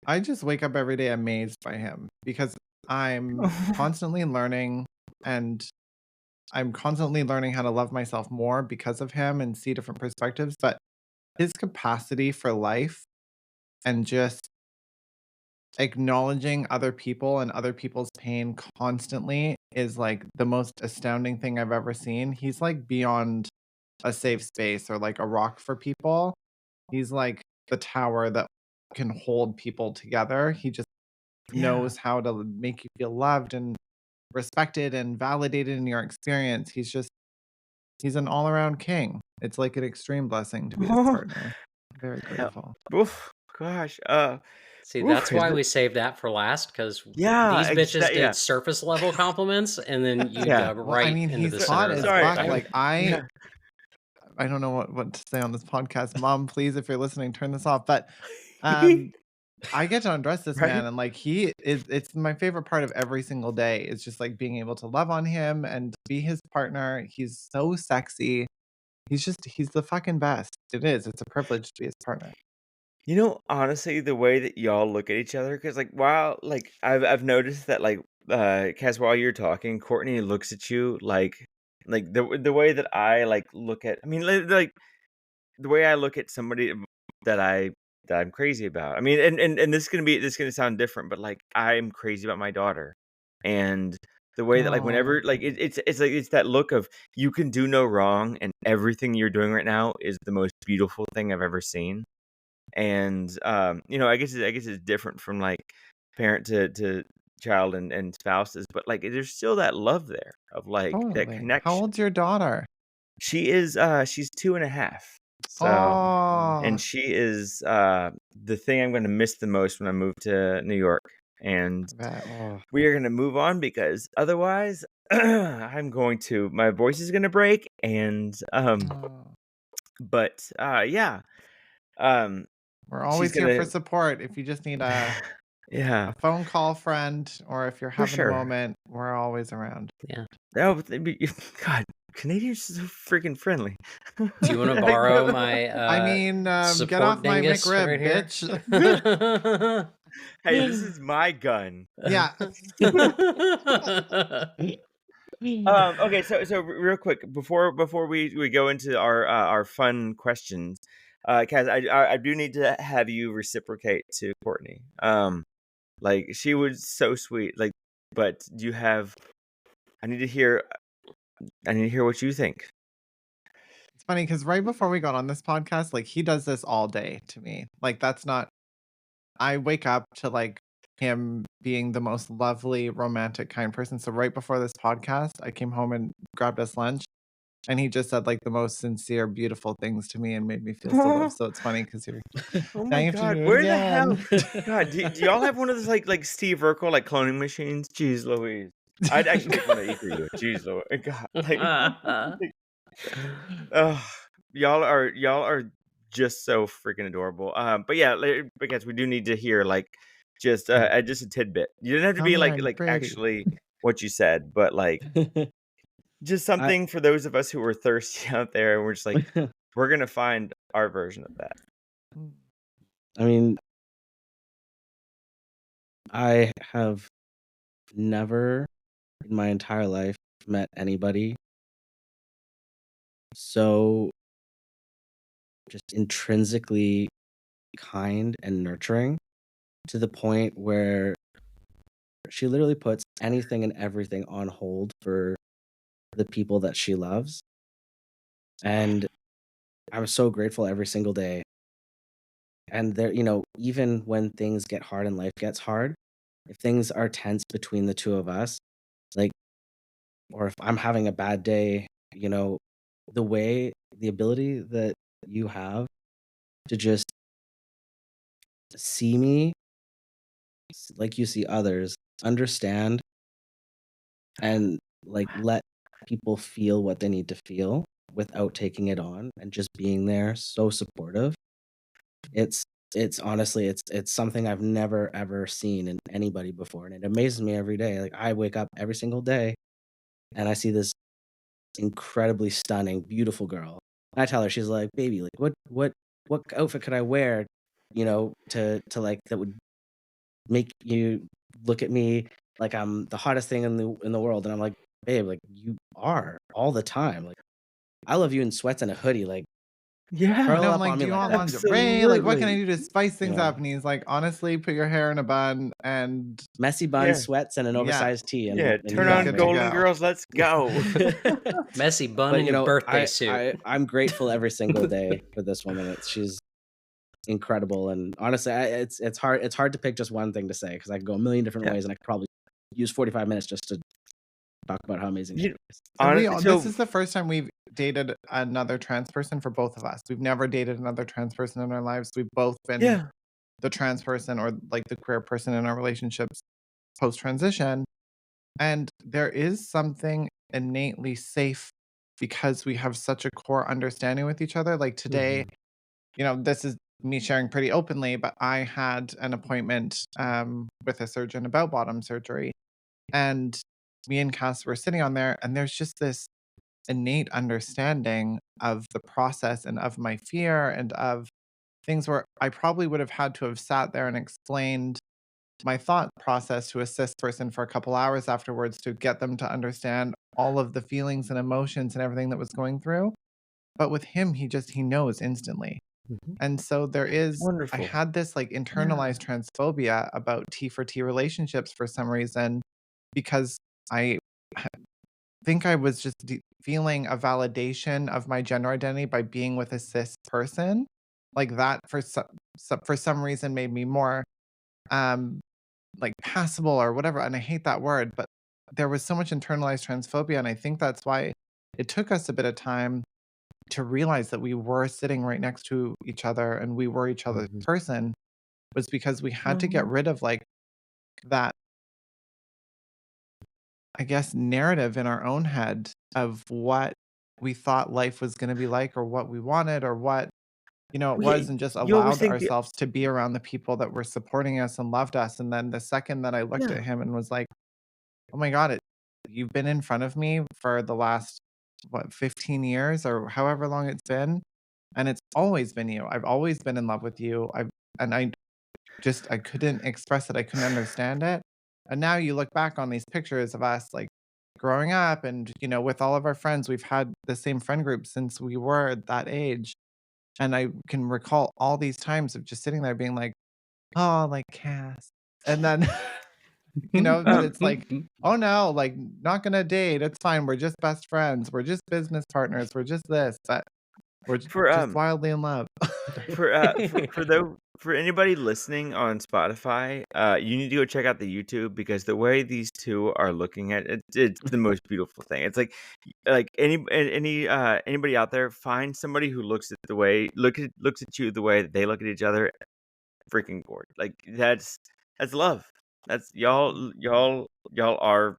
I just wake up every day amazed by him because I'm constantly learning, and I'm constantly learning how to love myself more because of him and see different perspectives. But his capacity for life and just acknowledging other people and other people's pain constantly is like the most astounding thing I've ever seen. He's like beyond a safe space or like a rock for people. He's like the tower that can hold people together. He just Yeah. knows how to make you feel loved and respected and validated in your experience. He's an all-around king. It's like an extreme blessing to be his partner. Very Hell. grateful. Oof, gosh. See, Oof, that's why is we it? saved that for last, because Yeah, these bitches yeah. did surface level compliments, and then you Yeah. dug Well, I right mean, into the he's center hot of the as Sorry. fuck. thing. Like Yeah. I don't know what to say on this podcast. Mom, please, if you're listening, turn this off. But um I get to undress this Right? man, and like it's my favorite part of every single day is just like being able to love on him and be his partner. He's so sexy. He's the fucking best. It is. It's a privilege to be his partner. You know, honestly, the way that y'all look at each other, because like while like I've noticed that like Cass, while you're talking, Courtney looks at you like the way that I like look at. I mean, like the way I look at somebody that I'm crazy about. I mean, and this is gonna sound different, but like I'm crazy about my daughter, and the way that like Oh, whenever like it's like it's that look of you can do no wrong, and everything you're doing right now is the most beautiful thing I've ever seen. And you know, I guess it's different from like parent to child and spouses, but like there's still that love there of like that totally. How connection. old's your daughter? She's 2.5. So Oh, and she is the thing I'm gonna miss the most when I move to New York. And I bet. Oh, we are gonna move on because otherwise my voice is gonna break. And Oh. but yeah. Um We're she's always here for gonna support. If you just need a yeah, phone call friend, or if you're for having a sure. moment, we're always around. Yeah. Oh, God, Canadians are so freaking friendly. Do you want to Like, borrow what my I mean, get support off my dingus McRib, right here? bitch. hey, this is my gun. Yeah. Okay, so real quick before we go into our fun questions, Kaz, I do need to have you reciprocate to Courtney. Like she was so sweet. Like, but do you have? I need to hear. I need to hear what you think. It's funny because right before we got on this podcast, like he does this all day to me. Like that's not I wake up to like him being the most lovely, romantic, kind person. So right before this podcast, I came home and grabbed us lunch, and he just said like the most sincere, beautiful things to me and made me feel so loved. So it's funny because you're Oh now my you have to God, do it where the hell? again. God, do y'all have one of those like Steve Urkel like cloning machines? Jeez Louise. I'd actually get one of each of you. Jeez Louise. God, like, oh, y'all are just so freaking adorable. But yeah, because we do need to hear like just a tidbit. You don't have to Tell be me I'm like pretty. actually what you said, but like just I something for those of us who are thirsty out there, and we're just like we're gonna find our version of that. I mean, I have never in my entire life met anybody so just intrinsically kind and nurturing to the point where she literally puts anything and everything on hold for the people that she loves. And I'm so grateful every single day. And there, even when things get hard and life gets hard, if things are tense between the two of us, like, or if I'm having a bad day, you know, the ability that you have to just see me like you see others, understand, and like let people feel what they need to feel without taking it on and just being there so supportive. It's it's honestly it's something I've never ever seen in anybody before, and it amazes me every day. Like I wake up every single day and I see this incredibly stunning, beautiful girl. And I tell her, she's like, "Baby, like what outfit could I wear, to like that would make you look at me like I'm the hottest thing in the world, and I'm like, babe, like you are all the time. Like I love you in sweats and a hoodie. Like Yeah, I curl know, I'm up like, on "Do me you like want that. lingerie? Like, what can I absolutely. do to spice You things know, up?" And he's like, "Honestly, put your hair in a bun and messy bun, Yeah, sweats, and an yeah, oversized tee, yeah. and you Turn you'll be got on good to me. Golden go." Girls. Let's go. Messy bun But in you your know, birthday suit. I'm grateful every single day for this woman. She's incredible, and honestly, it's hard to pick just one thing to say because I can go a million different Yeah. ways, and I could probably use 45 minutes just to talk about how amazing she You, is. And we honestly, all this so is the first time we've dated another trans person for both of us. We've never dated another trans person in our lives. We've both been yeah. the trans person or like the queer person in our relationships post transition. And there is something innately safe because we have such a core understanding with each other. Like today, Mhm. this is me sharing pretty openly, but I had an appointment with a surgeon about bottom surgery. And me and Cass were sitting on there, and there's just this innate understanding of the process and of my fear and of things where I probably would have had to have sat there and explained my thought process to a cis person for a couple hours afterwards to get them to understand all of the feelings and emotions and everything that was going through. But with him, he knows instantly. Mhm. And so I Wonderful. had this like Yeah. internalized transphobia about T for T relationships for some reason because I think I was just feeling a validation of my gender identity by being with a cis person. Like that for some reason made me more um like passable or whatever. And I hate that word, but there was so much internalized transphobia. And I think that's why it took us a bit of time to realize that we were sitting right next to each other and we were each other's Mhm. person was because we had to get Mhm. rid of like that, I guess, narrative in our own head of what we thought life was going to be like or what we wanted or what, it Well, was, yeah, and just you always allowed think the ourselves to be around the people that were supporting us and loved us. And then the second that I looked yeah. at him and was like, oh my God, you've been in front of me for the last, what, 15 years or however long it's been. And it's always been you. I've always been in love with you. And I couldn't express it. I couldn't understand it. And now you look back on these pictures of us like growing up and, with all of our friends, we've had the same friend group since we were that age. And I can recall all these times of just sitting there being like, oh, like Cass. And then, but it's like, oh no, like not gonna date. It's fine. We're just best friends. We're just business partners. We're just this, but For just wildly in love. for anybody listening on Spotify, you need to go check out the YouTube because the way these two are looking at it, it's the most beautiful thing. It's like anybody out there, find somebody who looks at you the way that they look at each other. Freaking gorgeous. Like that's love. That's y'all are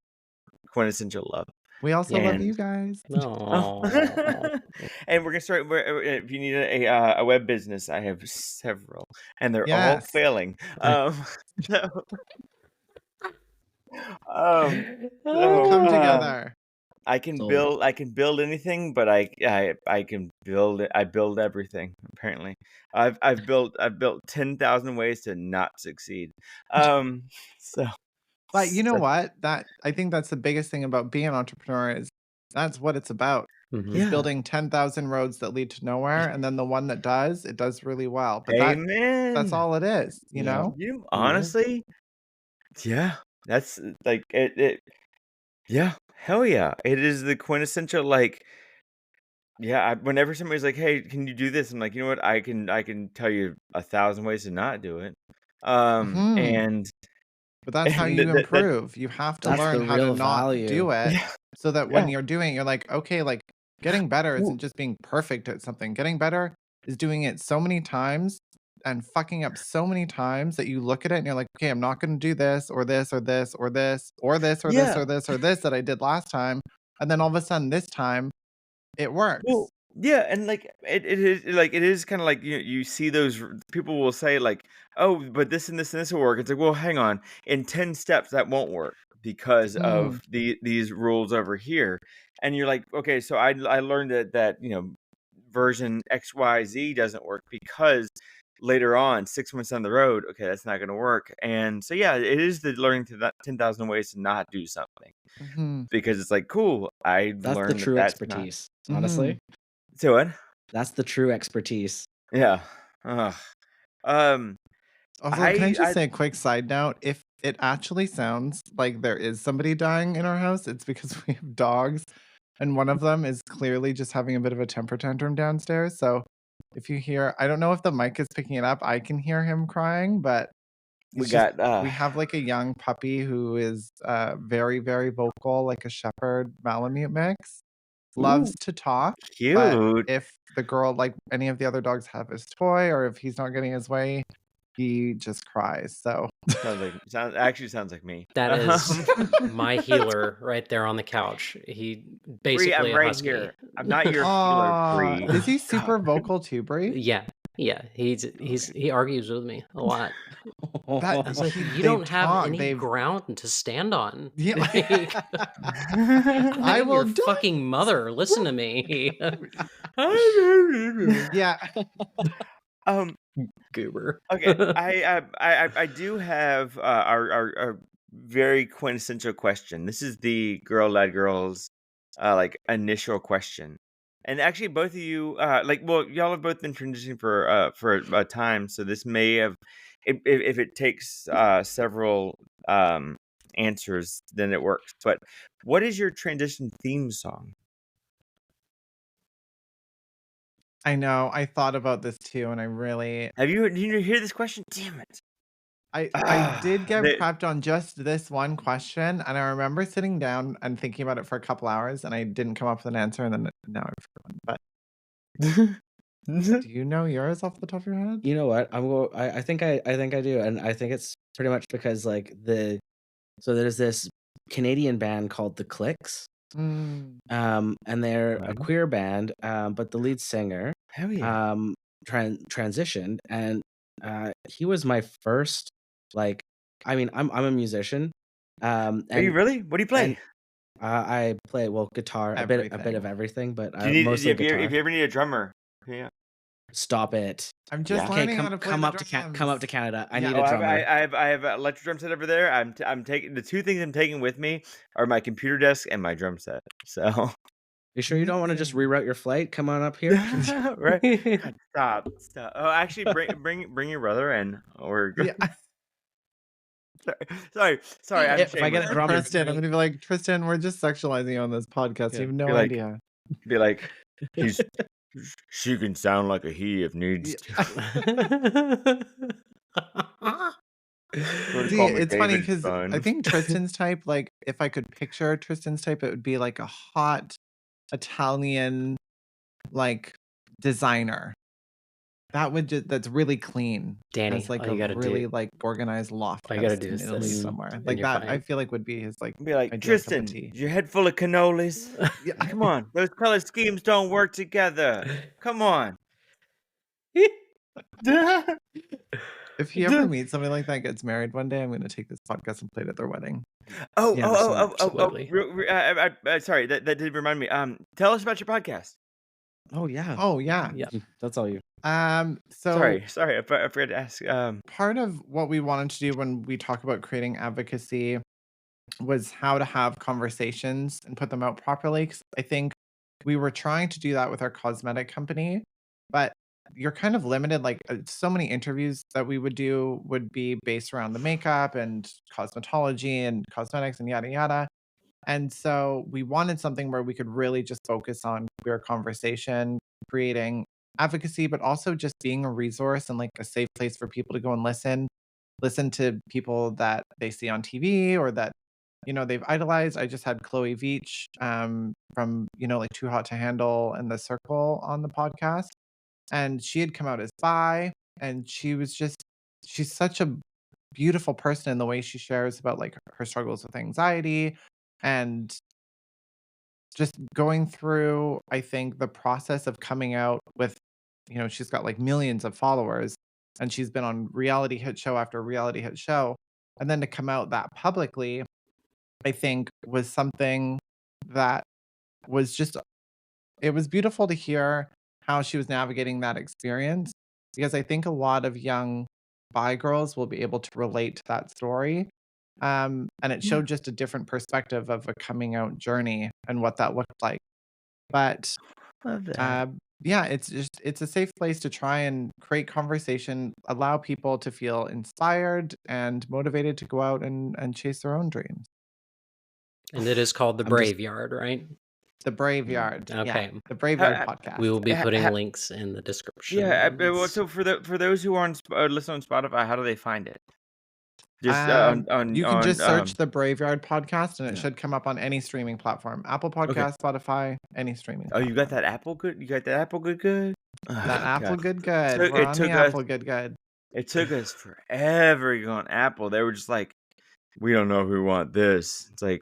quintessential love. We also love And you guys. oh. Aw. And we're gonna start. If you need a web business, I have several, and they're all Yes. failing. So, um, We'll so come Ah. together. Sold. I can build anything, but I can build it. I build everything. Apparently, I've built 10,000 ways to not succeed. Um, so, But you know so what? I think that's the biggest thing about being an entrepreneur is that's what it's about. Mhm. Is yeah, building 10,000 roads that lead to nowhere, and then the one that does, it does really well. But that's amen. all it is, you Yeah. know? You Yeah. honestly, yeah, that's like it. Yeah, hell yeah. It is the quintessential like yeah, whenever somebody's like, "Hey, can you do this?" I'm like, "You know what? I can tell you 1,000 ways to not do it." Mhm. And But that's how and you that improve. You have to That's learn the how to real not value. do it yeah, so that when yeah. you're doing it, you're like, okay, like getting better Well, isn't just being perfect at something. Getting better is doing it so many times and fucking up so many times that you look at it and you're like, okay, I'm not going to do this or this or this or this or this or this yeah. or this or this that I did last time. And then all of a sudden this time it works. Well, yeah, and like it is like it is kind of like you see those people will say like, "Oh, but this and this and this will work." It's like, well, hang on. In 10 steps, that won't work because Mm, of these rules over here. And you're like, okay, so I learned that version XYZ doesn't work because later on, 6 months down the road, okay, that's not going to work. And so, yeah, it is the learning to that 10,000 ways to not do something because it's like, cool, I That's the learned that true that's not. expertise, honestly. So what? That's the true expertise. Yeah. Ugh. Um, Also, can I just I say a quick side note? If it actually sounds like there is somebody dying in our house, it's because we have dogs, and one of them is clearly just having a bit of a temper tantrum downstairs. So if you hear, I don't know if the mic is picking it up. I can hear him crying, but we it's just got we have like a young puppy who is very, very vocal, like a shepherd Malamute mix. Loves to talk, but cute. if the girl, like any of the other dogs, have his toy, or if he's not getting his way, he just cries. So Sounds like me. That is my healer right there on the couch. He Bree, basically I'm a right husky. here. I'm not your healer, Bree. Is he super vocal too, Bree? Yeah, he argues with me a lot. That It's like he- you they don't have talk, any they've- ground to stand on. Yeah. Like, I I'm will your die. fucking mother. Listen to me. Yeah. Goober. Okay, I do have our very quintessential question. This is the girl lad girls like initial question, and actually both of you y'all have both been transitioning for a time, so this may have if it takes several answers, then it works. But what is your transition theme song? I know. I thought about this too, and I really Did you hear this question? Damn it! I did get They- prepped on just this one question, and I remember sitting down and thinking about it for a couple hours, and I didn't come up with an answer, and then now I've forgotten. But do you know yours off the top of your head? You know what? I think I do, and I think it's pretty much because like so there's this Canadian band called The Clicks, Mm. and they're a Right. queer band, but the lead singer Hell yeah! transitioned, and he was my first like. I mean, I'm a musician. Are you And really? What do you play? and I play guitar, a bit of Everything. everything, but Do you need mostly if you guitar. ever need a drummer? Yeah. Stop it. I'm just Yeah. Okay, learning how to play come the up to drums. Canada. I Yeah. need Oh, a I drummer. have an electric drum set over there. I'm taking the two things I'm taking with me are my computer desk and my drum set. So You sure you don't want to just Amazing. reroute your flight? Come on up here. right. God, stop. Oh, actually, bring your brother in. Or Yeah. sorry. I'm If I get a shameless. drummer, Tristan, I'm gonna be like, Tristan, we're just sexualizing you on this podcast. Yeah. You have no Be like- idea. Be like, she can sound like a he if needs to. See, Call me it's funny David, because son. I think Tristan's type, like, if I could picture Tristan's type, it would be like a hot Italian, like, designer. That's really clean. Danny, Has like all you a gotta really do, like organized loft all you gotta house do in is Italy this, somewhere. and Like you're that, I fine. feel like would be his like. Be like, ideal cup of Tristan, tea. your head full of cannolis. Yeah. Come on, those color schemes don't work together. Come on. If he ever meets somebody like that, gets married one day, I'm going to take this podcast and play it at their wedding. Absolutely. Sorry, that did remind me. Tell us about your podcast. Oh yeah. Oh yeah. Yeah. That's all you. So Sorry, I forgot to ask. part of what we wanted to do when we talk about creating advocacy was how to have conversations and put them out properly. 'Cause I think we were trying to do that with our cosmetic company, but you're kind of limited. Like so many interviews that we would do would be based around the makeup and cosmetology and cosmetics and yada yada. And so we wanted something where we could really just focus on queer conversation, creating advocacy, but also just being a resource and like a safe place for people to go and listen to people that they see on TV or that, they've idolized. I just had Chloe Veach from, like Too Hot to Handle and The Circle on the podcast. And she had come out as bi, and she's such a beautiful person in the way she shares about like her struggles with anxiety and just going through, I think, the process of coming out with, she's got like millions of followers and she's been on reality hit show after reality hit show. And then to come out that publicly, I think was something that was just, it was beautiful to hear how she was navigating that experience. because I think a lot of young bi girls will be able to relate to that story. And it Yeah. showed just a different perspective of a coming out journey and what that looked like. But Love that. yeah, it's a safe place to try and create conversation, allow people to feel inspired and motivated to go out and chase their own dreams. And it is called the I'm just Braveyard, right? the Braveyard. Yeah, Okay. the Braveyard Ha- podcast. We will be ha- putting ha- links in the yeah. Well, description. so for those who are on listen on Spotify, how do they find it? Just You can just search the Braveyard podcast and it yeah. should come up on any streaming platform. Apple Okay. Podcast, Spotify, any streaming Oh, you got platform. that Apple good? You got that Apple good? That Apple God. good. We're It on took the us. Apple good. It took us forever to go on Apple. They were just like, we don't know if we want this. It's like,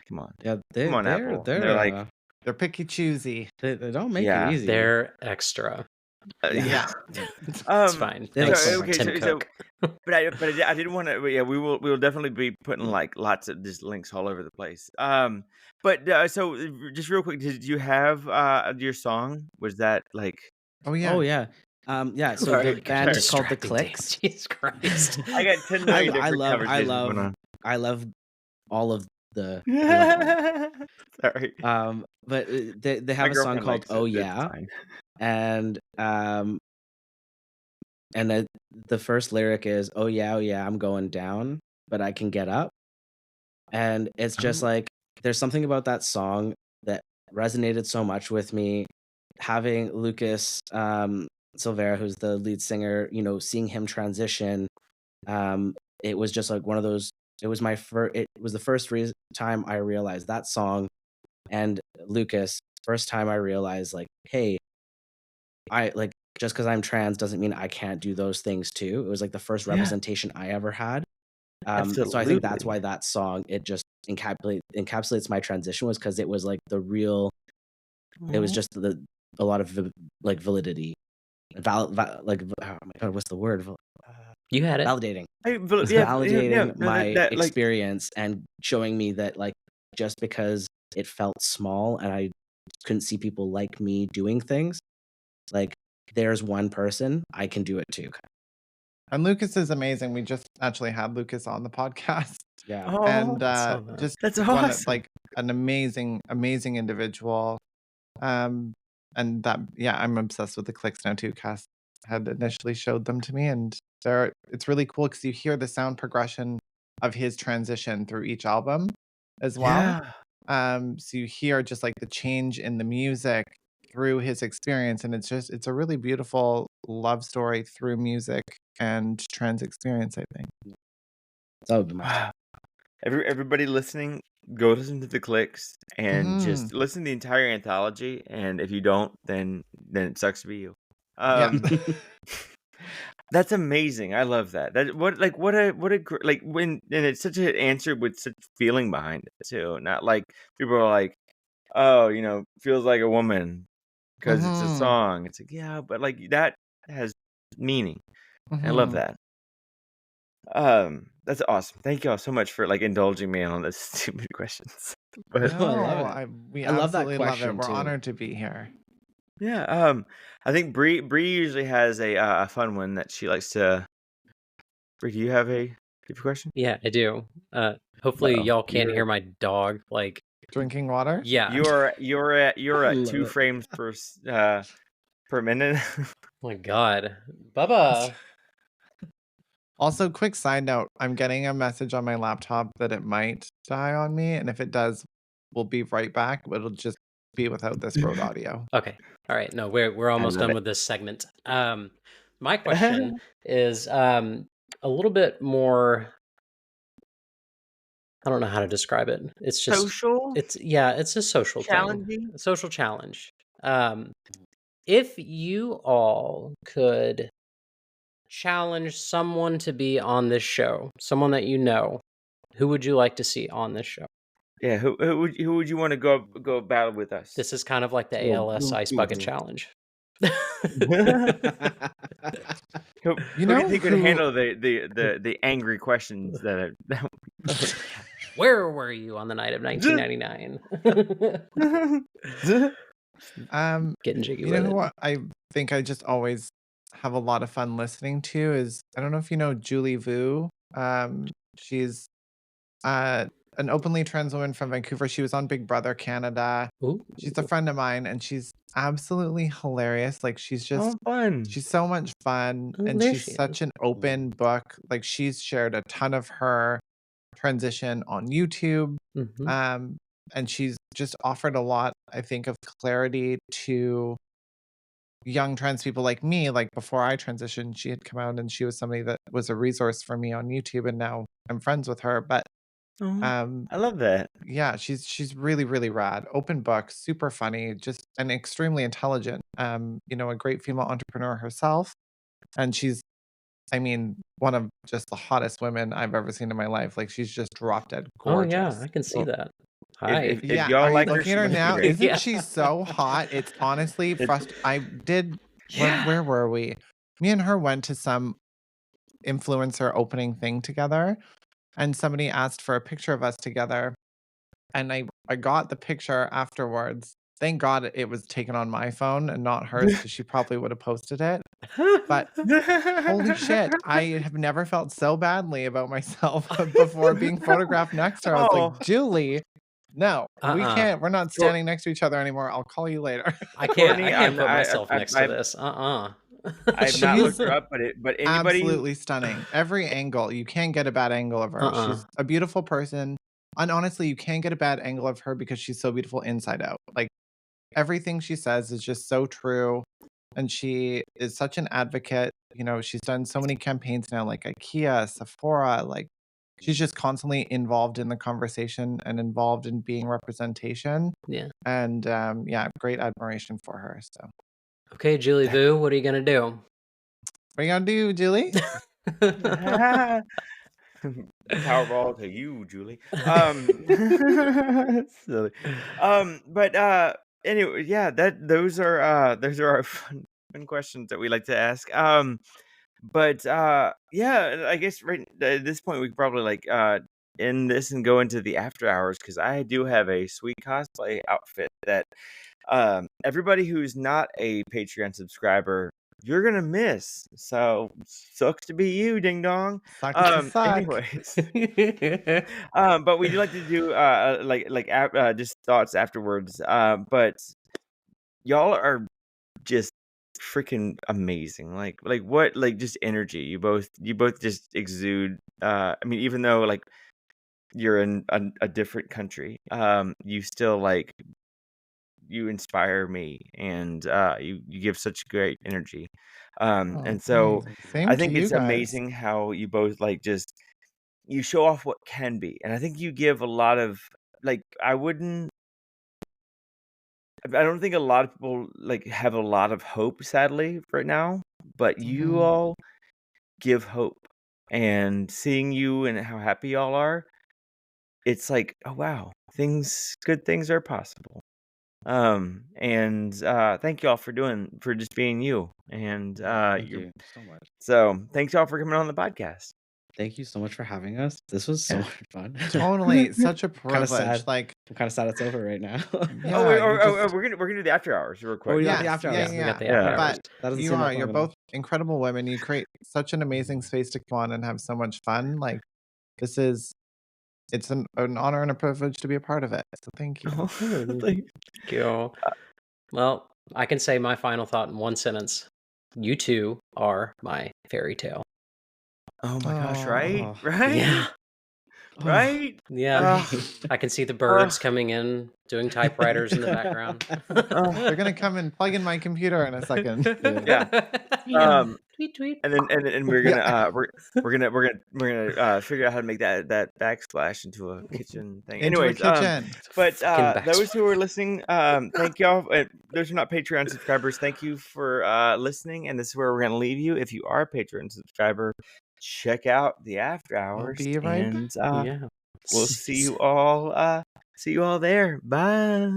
come on, Yeah, come on, Apple. And they're like, They're picky choosy. they don't make Yeah. it easy. They're extra. yeah. It's fine. They Thanks, don't okay, Tim Cook. but I didn't want to. Yeah, we will definitely be putting like lots of just links all over the place. So just real quick, did you have your song? Was that like? Oh yeah. Oh yeah. Yeah, so Sorry, the band is called The Distracting Clicks. things. Jesus Christ. I got 10 million I different love conversations going on. I love all of the I love Sorry. them. But they My have a song girlfriend called likes it. Oh It's Yeah, fine. and the first lyric is oh yeah, I'm going down, but I can get up. And it's just Oh. like there's something about that song that resonated so much with me. Having Lucas Silvera, who's the lead singer, seeing him transition, it was just like one of those. It was it was the first time I realized that song, and Lucas, first time I realized like, hey, I like just because I'm trans doesn't mean I can't do those things too. It was like the first Yeah. representation I ever had. So I think that's Absolutely. why that song, it just encapsulates my transition, was because it was like the real. It was just a lot of like validity, like oh my god, what's the word? You had it. Validating. Yeah, Validating no, my that like experience and showing me that like just because it felt small and I couldn't see people like me doing things, like there's one person I can do it too. And Lucas is amazing. We just actually had Lucas on the podcast. Yeah. And saw that. just That's one awesome. like an amazing individual. And that I'm obsessed with the clicks now too. Cass had initially showed them to me, and it's really cool because you hear the sound progression of his transition through each album as well. Yeah. So you hear just like the change in the music through his experience, and it's a really beautiful love story through music and trans experience, I think. That would be my Wow. Everybody listening, go listen to the clicks and just listen to the entire anthology. And if you don't, then it sucks to be you. That's amazing. I love that. What a like when, and it's such an answer with such feeling behind it too. Not like people are like, oh, feels like a woman because it's a song. It's like, yeah, but like that has meaning. I love that. That's awesome. Thank you all so much for like indulging me on those stupid questions. But No, I love it. we I love that absolutely love it. question, We're too. honored to be here. yeah, I think Bree usually has a fun one that she likes to. Bree, do you have a question? Yeah, I do. Hopefully Uh-oh. y'all can't hear my dog. Like, Drinking water? yeah. You're at Love 2 it. frames per minute. Oh my God, Bubba. Also, quick side note, I'm getting a message on my laptop that it might die on me, and if it does, we'll be right back, but it'll just be without this road audio. Okay. All right. No, we're almost love done it. with this segment. My question is a little bit more. I don't know how to describe it. It's just Social? It's a social Challenging? thing. A social challenge. If you all could challenge someone to be on this show, someone that you know, who would you like to see on this show? Yeah, who would you want to go battle with us? This is kind of like the Well, ALS who- Ice who- Bucket who- Challenge. Who You do know you think could who- handle the angry questions that are Where were you on the night of 1999? Getting jiggy You with know it. what? I think I just always have a lot of fun listening to is, I don't know if you know Julie Vu. She's an openly trans woman from Vancouver. She was on Big Brother Canada. Ooh. She's a friend of mine, and she's absolutely hilarious. Like, she's just, fun. she's so much fun, and she's Delicious. such an open book. Like, she's shared a ton of her transition on YouTube. Mhm. And she's just offered a lot, I think, of clarity to young trans people like me. Like, before I transitioned, she had come out and she was somebody that was a resource for me on YouTube, and now I'm friends with her. But I love that. yeah, she's really, really rad. Open book, super funny, just and extremely intelligent. You know, a great female entrepreneur herself. And she's, I mean, one of just the hottest women I've ever seen in my life. Like, she's just drop dead Oh yeah, gorgeous. I can see Well, that. Hi. if Yeah, y'all are you like her, looking she at her must be now? great. Isn't Yeah. she so hot? It's honestly It- frustrating. I did. Yeah. Where were we? Me and her went to some influencer opening thing together, and somebody asked for a picture of us together, and I got the picture afterwards. Thank God it was taken on my phone and not hers, because she probably would have posted it. But holy shit, I have never felt so badly about myself before being photographed next to her. I was Oh. like, Julie, no, we can't. We're not standing next to each other anymore. I'll call you later. I can't. Courtney, I can't put myself next to I've this. I've not looked her up, but anybody Absolutely stunning. Every angle, you can't get a bad angle of her. She's a beautiful person. And honestly, you can't get a bad angle of her because she's so beautiful inside out. Like, everything she says is just so true. And she is such an advocate. You know, she's done so many campaigns now, like IKEA, Sephora. Like, she's just constantly involved in the conversation and involved in being representation. Yeah. And yeah, great admiration for her. So, Okay, Julie Vu, what are you gonna do? what are you gonna do, Julie? Powerball to you, Julie. Silly. But anyway, yeah, those are our fun questions that we like to ask. But yeah, I guess right at this point we could probably like end this and go into the after hours, because I do have a sweet cosplay outfit that everybody who's not a Patreon subscriber, you're gonna miss. So sucks to be you, ding dong. Sucks to suck. Anyways, but we do like to do just thoughts afterwards. But y'all are just freaking amazing. Like what, like just energy. You both just exude. I mean, even though like you're in a different country, you still like, you inspire me, and you give such great energy. Oh, And so thanks. Same I to think you it's guys. amazing how you both like just, you show off what can be. And I think you give a lot of, like, I don't think a lot of people like have a lot of hope, sadly, right now, but you Mhm. all give hope. And seeing you and how happy y'all are, it's like, oh wow, good things are possible. And thank y'all for just being you. And Thank you so much. so thanks y'all for coming on the podcast. Thank you so much for having us. This was so Yeah. much fun. Totally, such a Kinda privilege. sad. Like, I'm kind of sad it's over right now. yeah, We're gonna do the after hours real quick. Oh, yes, the after hours. yeah, We got the Yeah. after hours. But That doesn't you seem like you're long enough. both incredible women. You create such an amazing space to come on and have so much fun. Like, it's an honor and a privilege to be a part of it. So thank you. Thank you. Well, I can say my final thought in one sentence. You two are my fairy tale. Oh my gosh, right? Oh. Right? Yeah. Right? Yeah. I can see the birds coming in, doing typewriters in the background. They're gonna come and plug in my computer in a second. Yeah. Tweet tweet. And then we're gonna we're gonna figure out how to make that backsplash into a kitchen thing. Into a Anyways, kitchen. but Fucking those who are listening, thank y'all. Those who are not Patreon subscribers, thank you for listening. And this is where we're gonna leave you. If you are a Patreon subscriber, check out the after hours. be right and Yeah. we'll see you all there. Bye.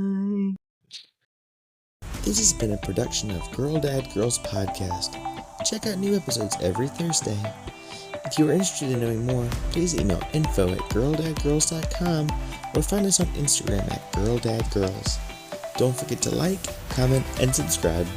This has been a production of Girl Dad Girls Podcast. Check out new episodes every Thursday. If you are interested in knowing more, please email info@girldadgirls.com or find us on Instagram @girldadgirls. Don't forget to like, comment, and subscribe.